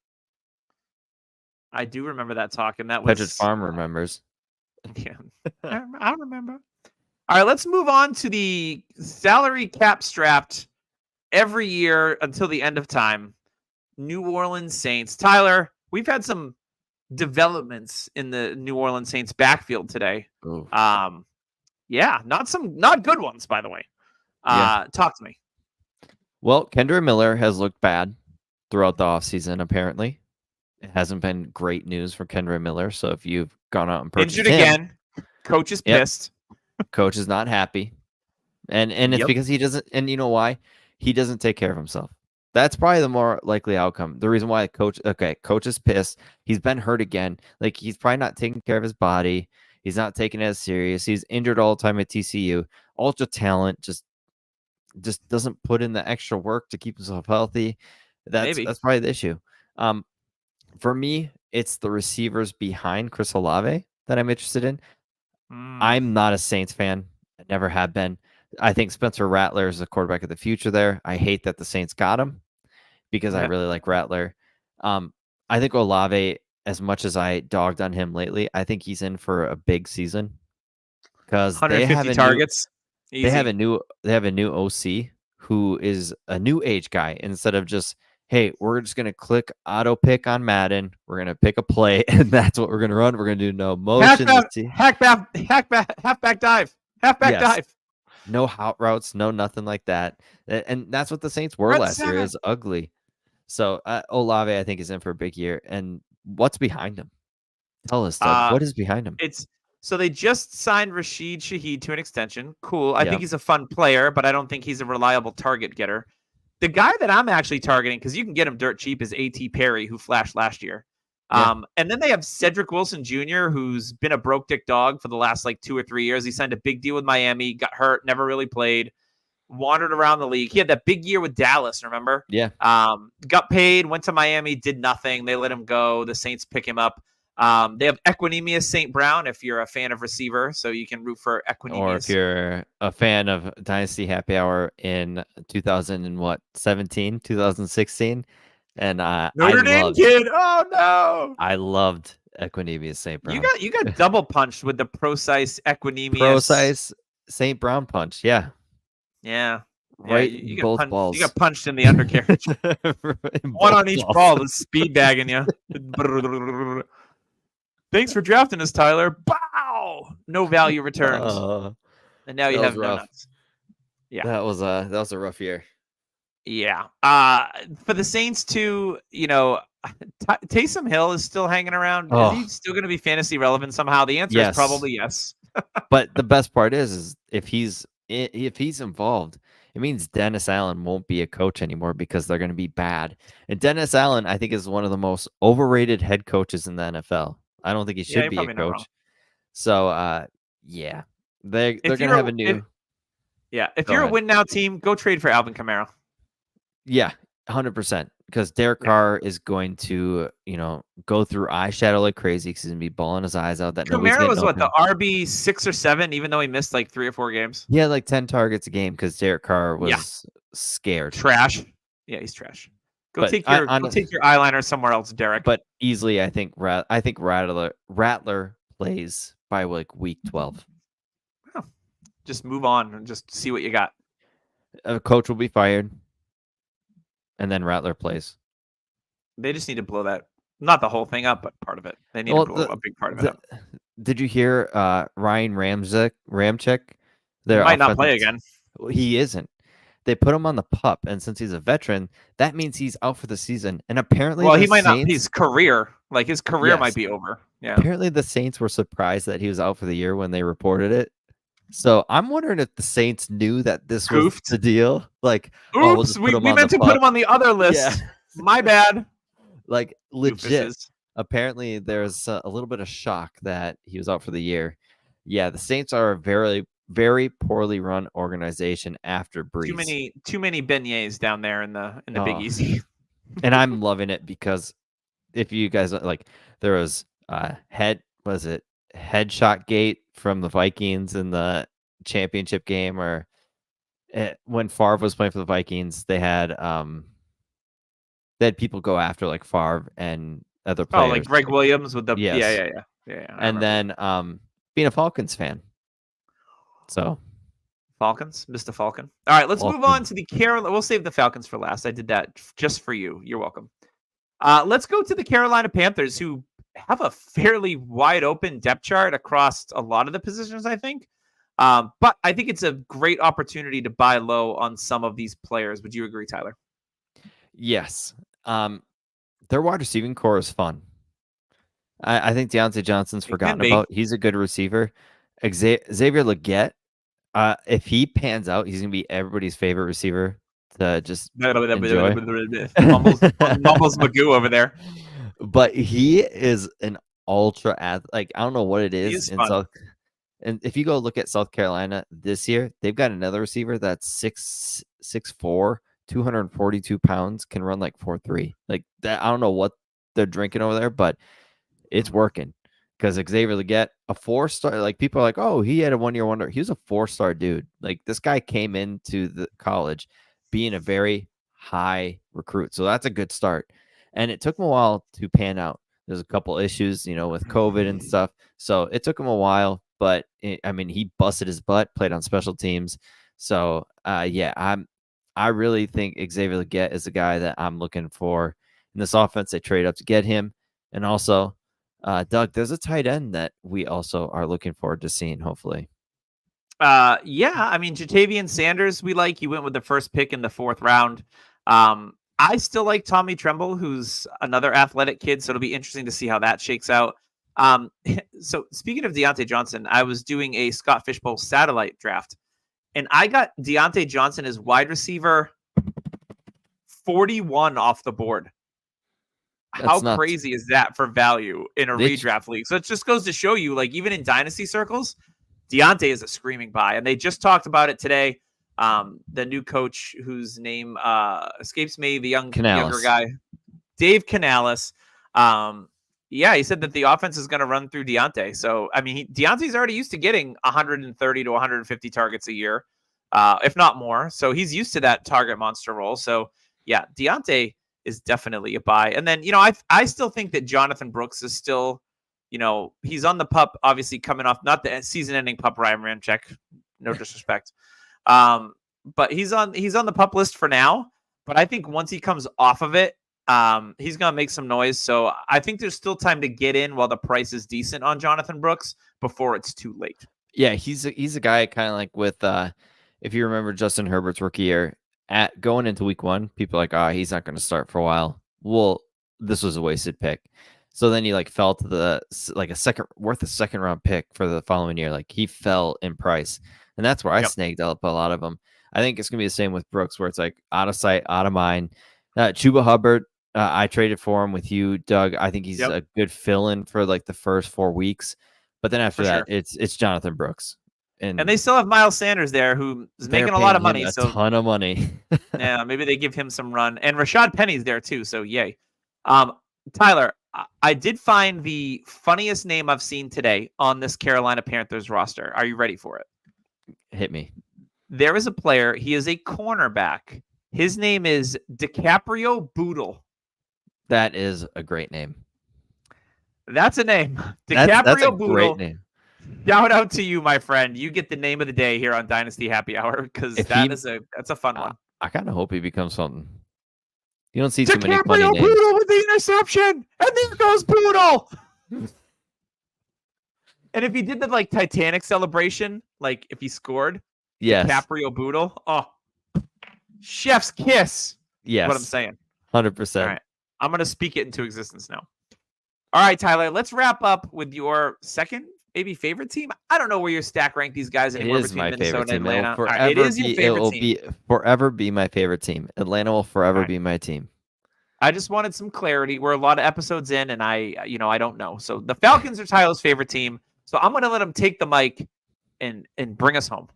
S2: I do remember that talk, and that was
S1: Patrick Farm remembers.
S2: Yeah, I remember. All right, let's move on to the salary cap strapped every year until the end of time. New Orleans Saints. Tyler, we've had some developments in the New Orleans Saints backfield today.
S1: Ooh.
S2: Yeah, not good ones, by the way. Talk to me.
S1: Well, Kendra Miller has looked bad throughout the offseason, apparently. It hasn't been great news for Kendra Miller. So if you've gone out and
S2: Injured
S1: purchased him,
S2: again. Coach is
S1: yep,
S2: pissed.
S1: coach is not happy. And it's
S2: Yep.
S1: because he doesn't, and you know why? He doesn't take care of himself. That's probably the more likely outcome. The reason why coach is pissed. He's been hurt again. Like he's probably not taking care of his body. He's not taking it as serious. He's injured all the time at TCU. Ultra talent, just doesn't put in the extra work to keep himself healthy. That's
S2: Maybe.
S1: probably the issue. For me, it's the receivers behind Chris Olave that I'm interested in. I'm not a Saints fan. I never have been. I think Spencer Rattler is the quarterback of the future there. I hate that the Saints got him because I
S2: Yeah.
S1: really like Rattler. I think Olave, as much as I dogged on him lately, I think he's in for a big season because
S2: 150 targets.
S1: they have
S2: Easy.
S1: a new OC who is a new age guy instead of just, hey, we're just gonna click auto pick on Madden. We're gonna pick a play, and that's what we're gonna run. We're gonna do no motion.
S2: Halfback dive. Halfback
S1: Yes,
S2: dive.
S1: no hot routes, no nothing like that. And that's what the Saints were
S2: Front
S1: last year. It
S2: seven.
S1: was ugly. So Olave, I think, is in for a big year. And what's behind him? Tell us, Doug. What is behind him?
S2: It's so they just signed Rashid Shaheed to an extension. Cool. I
S1: Yeah.
S2: think he's a fun player, but I don't think he's a reliable target getter. The guy that I'm actually targeting, because you can get him dirt cheap, is A.T. Perry, who flashed last year.
S1: Yeah.
S2: And then they have Cedric Wilson Jr., who's been a broke dick dog for the last like 2 or 3 years. He signed a big deal with Miami, got hurt, never really played, wandered around the league. He had that big year with Dallas, remember?
S1: Yeah.
S2: Got paid, went to Miami, did nothing. They let him go. The Saints pick him up. They have Equinemius St. Brown if you're a fan of receiver, so you can root for Equinemius.
S1: Or if you're a fan of Dynasty Happy Hour in 2016, and
S2: Notre Dame kid. Oh no!
S1: I loved Equinemius St. Brown.
S2: You got double punched with the Precise Equinemius.
S1: Precise St. Brown punch. Yeah.
S2: Yeah.
S1: Right.
S2: You
S1: both
S2: got
S1: balls.
S2: You got punched in the undercarriage. One on each ball. The speed bagging you. Thanks for drafting us, Tyler. Bow. No value returns. And now you have no nuts. Yeah.
S1: That was a rough year.
S2: Yeah. For the Saints too, Taysom Hill is still hanging around.
S1: Oh.
S2: Is he still going to be fantasy relevant somehow? The answer is probably yes.
S1: But the best part is if he's involved, it means Dennis Allen won't be a coach anymore because they're going to be bad. And Dennis Allen, I think, is one of the most overrated head coaches in the NFL. I don't think he should be a coach. So, yeah, they're going to have a new.
S2: If you're a win now team, go trade for Alvin Kamara.
S1: Yeah, 100%. Because Derek Carr is going to, go through eyeshadow like crazy because he's going to be bawling his eyes out. That
S2: Kamara was the RB 6 or 7, even though he missed like 3 or 4 games.
S1: Yeah, like 10 targets a game because Derek Carr was scared.
S2: Trash. Yeah, he's trash. Go take your eyeliner somewhere else, Derek.
S1: But easily, I think Rattler plays by like week 12.
S2: Oh, just move on and just see what you got.
S1: A coach will be fired, and then Rattler plays.
S2: They just need to blow that, not the whole thing up, but part of it. They need to blow a big part of it up.
S1: Did you hear Ryan Ramczyk?
S2: He might not play again.
S1: He isn't. They put him on the PUP, and since he's a veteran, that means he's out for the season. And apparently,
S2: he might not. His career might be over. Yeah.
S1: Apparently, the Saints were surprised that he was out for the year when they reported it. So I'm wondering if the Saints knew that this was the deal. Like,
S2: oops, we meant to put him on the other list. Yeah. My bad.
S1: Like legit. Apparently, there's a little bit of shock that he was out for the year. Yeah, the Saints are a very, very poorly run organization after Breeze.
S2: Too many beignets down there in the Big Easy.
S1: And I'm loving it because if you guys like, there was headshot gate from the Vikings in the championship game, or when Favre was playing for the Vikings, they had people go after like Favre and other players.
S2: Oh, like Greg Williams with the
S1: yeah. And then being a Falcons fan. So
S2: Falcons, Mr. Falcon. All right, let's move on to the Carolina. We'll save the Falcons for last. I did that just for you. You're welcome. Let's go to the Carolina Panthers, who have a fairly wide open depth chart across a lot of the positions, I think. But I think it's a great opportunity to buy low on some of these players. Would you agree, Tyler?
S1: Yes. Their wide receiving core is fun. I think Deontay Johnson's
S2: It can
S1: forgotten
S2: be.
S1: about. He's a good receiver. Xavier Legette, if he pans out, he's gonna be everybody's favorite receiver to just enjoy.
S2: Mumbles Magoo over there.
S1: But he is an ultra like I don't know what it
S2: He
S1: is
S2: is
S1: in
S2: fun.
S1: South. And if you go look at South Carolina this year, they've got another receiver that's 6'4", 242 pounds, can run like 4.3. Like that, I don't know what they're drinking over there, but it's working. Because Xavier Legette, a 4-star, like people are like, oh, he had a 1-year wonder. He was a 4-star dude. Like this guy came into the college being a very high recruit. So that's a good start. And it took him a while to pan out. There's a couple issues, with COVID and stuff. So it took him a while, but he busted his butt, played on special teams. So yeah, I really think Xavier Legette is the guy that I'm looking for in this offense. They trade up to get him. And also, Doug, there's a tight end that we also are looking forward to seeing, hopefully.
S2: Yeah, I mean, Jatavian Sanders, we like. He went with the first pick in the 4th round. I still like Tommy Tremble, who's another athletic kid, so it'll be interesting to see how that shakes out. So speaking of Deontay Johnson, I was doing a Scott Fishbowl satellite draft, and I got Deontay Johnson as wide receiver 41 off the board. How crazy is that for value in a redraft league? So it just goes to show you, like, even in dynasty circles, Deontay is a screaming buy. And they just talked about it today. The new coach, whose name escapes me, the younger guy, Dave Canales. Yeah, he said that the offense is going to run through Deontay. So, I mean, Deontay's already used to getting 130 to 150 targets a year, if not more. So he's used to that target monster role. So, yeah, Deontay is definitely a buy. And then, I still think that Jonathan Brooks is still, he's on the pup, obviously coming off, not the season-ending pup Ryan Ramczyk, no disrespect. But he's on the pup list for now. But I think once he comes off of it, he's going to make some noise. So I think there's still time to get in while the price is decent on Jonathan Brooks before it's too late.
S1: Yeah, he's a guy kind of like with, if you remember Justin Herbert's rookie year, at going into week 1, people are like, he's not going to start for a while. Well, this was a wasted pick. So then he fell to a second round pick for the following year. Like he fell in price, and that's where I snagged up a lot of them. I think it's gonna be the same with Brooks, where it's like out of sight, out of mind. Chuba Hubbard, I traded for him with you, Doug. I think he's a good fill-in for like the first 4 weeks, but then after that, it's Jonathan Brooks.
S2: And they still have Miles Sanders there, who is making a lot of money.
S1: A ton of money.
S2: Yeah, maybe they give him some run. And Rashad Penny's there too, so yay. Tyler, I did find the funniest name I've seen today on this Carolina Panthers roster. Are you ready for it?
S1: Hit me.
S2: There is a player. He is a cornerback. His name is DiCaprio Boodle.
S1: That is a great name.
S2: That's a name. DiCaprio
S1: that's a
S2: Boodle.
S1: Great name.
S2: Shout out to you, my friend. You get the name of the day here on Dynasty Happy Hour, because that's a fun one.
S1: I kind of hope he becomes something. You don't see too many funny names.
S2: Boodle with the interception, and there goes Boodle. And if he did the Titanic celebration, like if he scored, DiCaprio Boodle, chef's kiss.
S1: Yes,
S2: what I'm saying.
S1: 100%.
S2: All right, I'm gonna speak it into existence now. All right, Tyler, let's wrap up with your second, maybe favorite team. I don't know where you stack rank these guys anymore between Minnesota and Atlanta. It is your favorite team.
S1: It will forever be my favorite team. Atlanta will forever be my team.
S2: I just wanted some clarity. We're a lot of episodes in, and I don't know. So the Falcons are Tyler's favorite team. So I'm going to let him take the mic and bring us home.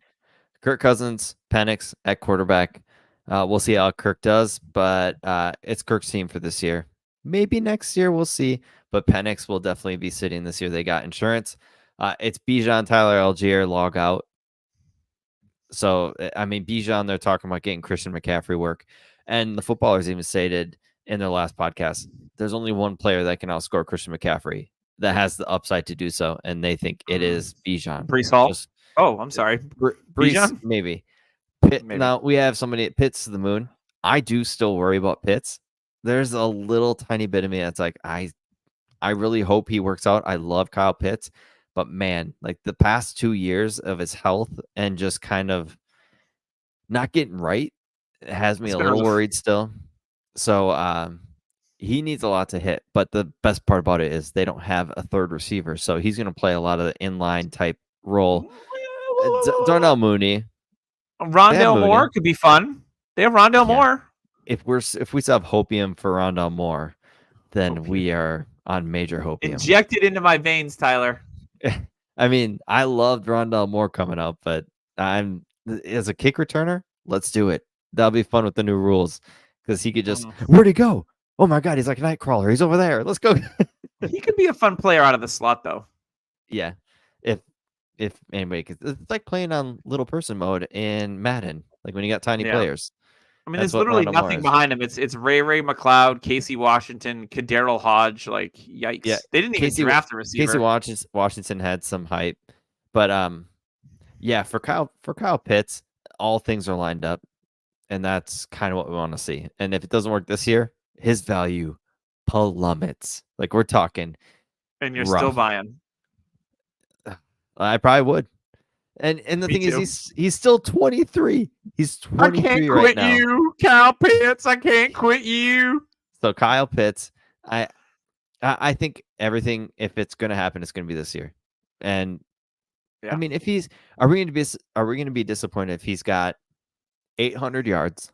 S1: Kirk Cousins, Penix at quarterback. We'll see how Kirk does, but it's Kirk's team for this year. Maybe next year, we'll see. But Penix will definitely be sitting this year. They got insurance. It's Bijan, Tyler Algier, log out. So, Bijan, they're talking about getting Christian McCaffrey work. And the footballers even stated in their last podcast, there's only one player that can outscore Christian McCaffrey that has the upside to do so, and they think it is Bijan.
S2: Breece Hall? I'm sorry.
S1: Breece, maybe. Now, we have somebody at Pitts to the moon. I do still worry about Pitts. There's a little tiny bit of me that's like, I really hope he works out. I love Kyle Pitts, But man, like the past 2 years of his health and just kind of not getting right has me
S2: It's
S1: a
S2: been
S1: little
S2: rough.
S1: worried still. So he needs a lot to hit. But the best part about it is they don't have a third receiver, so he's going to play a lot of the inline type role. Darnell Mooney, they have
S2: Rondale
S1: Mooney.
S2: Moore could be fun. They have Rondale
S1: Yeah,
S2: Moore.
S1: if we still have hopium for Rondell Moore, then
S2: Hopium.
S1: we are on major hopium.
S2: Inject it into my veins, Tyler.
S1: I mean, I loved Rondell Moore coming up, but I'm as a kick returner, let's do it. That'll be fun with the new rules because he could just where'd he go? Oh my god, he's like a night crawler. He's over there. Let's go.
S2: He could be a fun player out of the slot, though.
S1: Yeah, if anybody, it's like playing on little person mode in Madden, like when you got tiny players.
S2: I mean, there's literally nothing behind him. It's Ray McLeod, Casey Washington, Kaderl Hodge. Like, yikes!
S1: Yeah,
S2: They didn't even draft a receiver.
S1: Casey Washington had some hype, but yeah, for Kyle Pitts, all things are lined up, and that's kind of what we want to see. And if it doesn't work this year, his value plummets. Like we're talking.
S2: And you're still buying.
S1: I probably would. And the thing is, he's still 23. He's 23 right now.
S2: I can't quit you, Kyle Pitts. I can't quit you.
S1: So Kyle Pitts, I think everything, if it's going to happen, it's going to be this year. And I mean, if are we going to be disappointed if he's got 800 yards?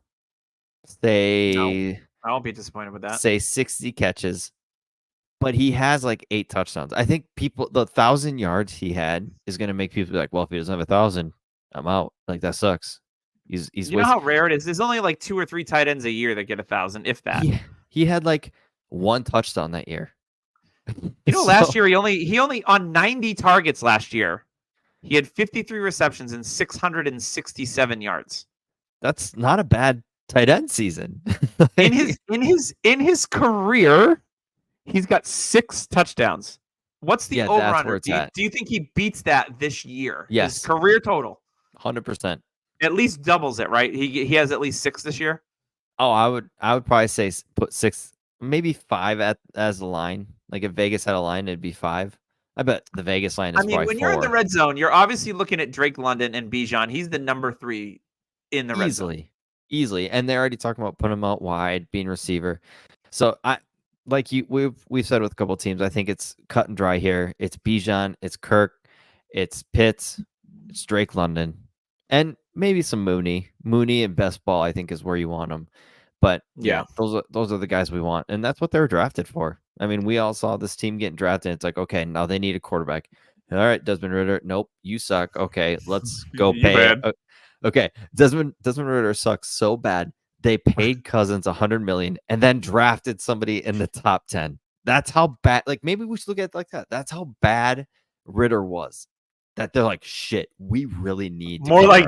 S1: Say,
S2: no, I won't be disappointed with that.
S1: Say 60 catches. But he has like 8 touchdowns. I think the 1,000 yards he had is going to make people be like, well, if he doesn't have 1,000, I'm out. Like that sucks. He's
S2: you know how rare it is. There's only like 2 or 3 tight ends a year that get 1,000, if that.
S1: He had like 1 touchdown that year.
S2: You know, last year he only on 90 targets last year. He had 53 receptions and 667 yards.
S1: That's not a bad tight end season.
S2: in his career. He's got 6 touchdowns. What's the over-under? Do you think he beats that this year?
S1: Yes.
S2: His career total?
S1: 100%.
S2: At least doubles it, right? He has at least 6 this year?
S1: Oh, I would probably say put 6, maybe 5 as a line. Like if Vegas had a line, it'd be 5. I bet the Vegas line is probably 4.
S2: When you're in the red zone, you're obviously looking at Drake London and Bijan. He's the number 3 in the red zone.
S1: Easily. And they're already talking about putting him out wide, being receiver. So we've said with a couple of teams, I think it's cut and dry here. It's Bijan, it's Kirk, it's Pitts, it's Drake London, and maybe some Mooney. Mooney and best ball, I think, is where you want them. But yeah, those are the guys we want, and that's what they were drafted for. I mean, we all saw this team getting drafted. And it's like, okay, now they need a quarterback. All right, Desmond Ridder. Nope, you suck. Okay, let's go pay. Okay, Desmond Ridder sucks so bad. They paid Cousins $100 million and then drafted somebody in the top 10. That's how bad. Like maybe we should look at it like that. That's how bad Ridder was. That they're like, shit. We really need to
S2: more like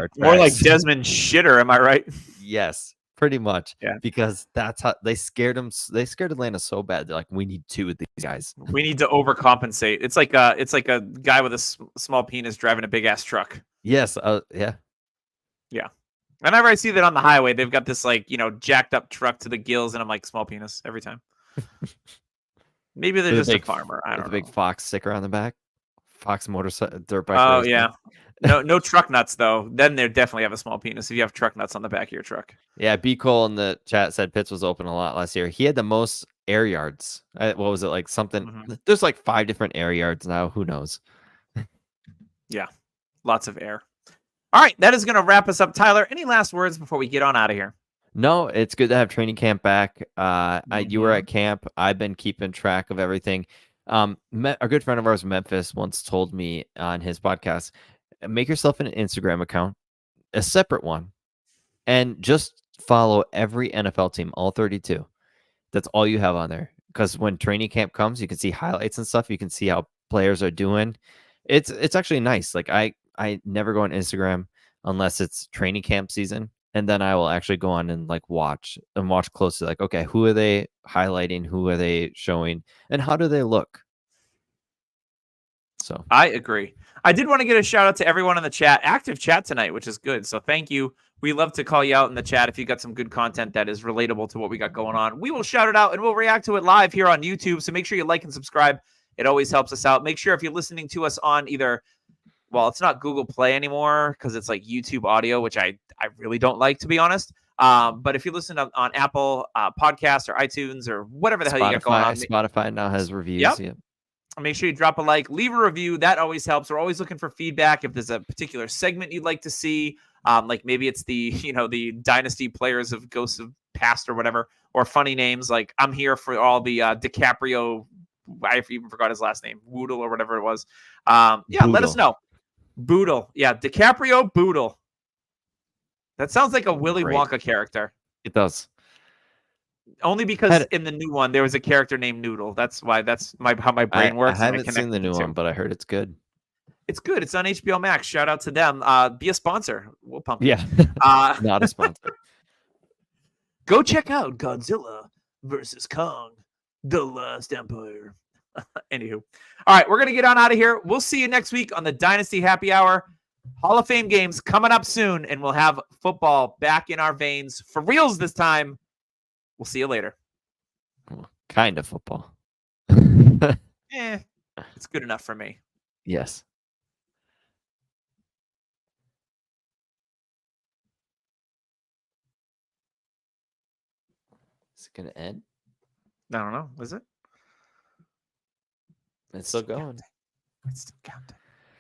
S2: Desmond Shitter. Am I right?
S1: Yes, pretty much.
S2: Yeah.
S1: Because that's how they scared him. They scared Atlanta so bad. They're like, we need 2 of these guys.
S2: We need to overcompensate. It's like a guy with a small penis driving a big ass truck.
S1: Yes. Yeah.
S2: Yeah. Whenever I see that on the highway, they've got this jacked up truck to the gills, and I'm like, small penis every time. Maybe they're just a farmer. I don't know.
S1: Big Fox sticker on the back. Fox motorcycle dirt bike.
S2: Oh yeah. No truck nuts though. Then they definitely have a small penis if you have truck nuts on the back of your truck.
S1: Yeah, B. Cole in the chat said Pitts was open a lot last year. He had the most air yards. What was it like? Something. Mm-hmm. There's like 5 different air yards now. Who knows?
S2: Yeah, lots of air. All right, that is going to wrap us up. Tyler, any last words before we get on out of here?
S1: No, it's good to have training camp back. You were at camp. I've been keeping track of everything. A good friend of ours, Memphis, once told me on his podcast, make yourself an Instagram account, a separate one, and just follow every NFL team, all 32. That's all you have on there. Because when training camp comes, you can see highlights and stuff. You can see how players are doing. It's actually nice. Like I never go on Instagram unless it's training camp season. And then I will actually go on and watch closely. Like, okay, who are they highlighting? Who are they showing? And how do they look? So
S2: I agree. I did want to get a shout out to everyone in the chat. Active chat tonight, which is good. So thank you. We love to call you out in the chat if you got some good content that is relatable to what we got going on. We will shout it out and we'll react to it live here on YouTube. So make sure you like and subscribe It always helps us out. Make sure if you're listening to us on either, well, it's not Google Play anymore because it's like YouTube audio, which I really don't like, to be honest. But if you listen on Apple Podcasts or iTunes or whatever the hell you got going on,
S1: Spotify now has reviews.
S2: Yep. Make sure you drop a like, leave a review. That always helps. We're always looking for feedback. If there's a particular segment you'd like to see, like maybe it's the the Dynasty players of Ghosts of Past or whatever, or funny names. Like I'm here for all the DiCaprio. I even forgot his last name, Woodle or whatever it was. Yeah,
S1: Boodle.
S2: Let us know. Boodle. Yeah, DiCaprio Boodle. That sounds like a Willy Wonka character.
S1: It does.
S2: Only because in the new one there was a character named Noodle. That's why. That's how my brain works.
S1: I haven't seen the new one, but I heard it's good.
S2: It's good. It's on HBO Max. Shout out to them. Be a sponsor. We'll pump it.
S1: Yeah. Not a sponsor.
S2: Go check out Godzilla versus Kong, The Last Empire. Anywho. All right, we're going to get on out of here. We'll see you next week on the Dynasty Happy Hour. Hall of Fame games coming up soon, and we'll have football back in our veins for reals this time. We'll see you later.
S1: Kind of football.
S2: It's good enough for me.
S1: Yes. Is it going to end?
S2: I don't know. Is it?
S1: It's still going.
S2: It's still counting.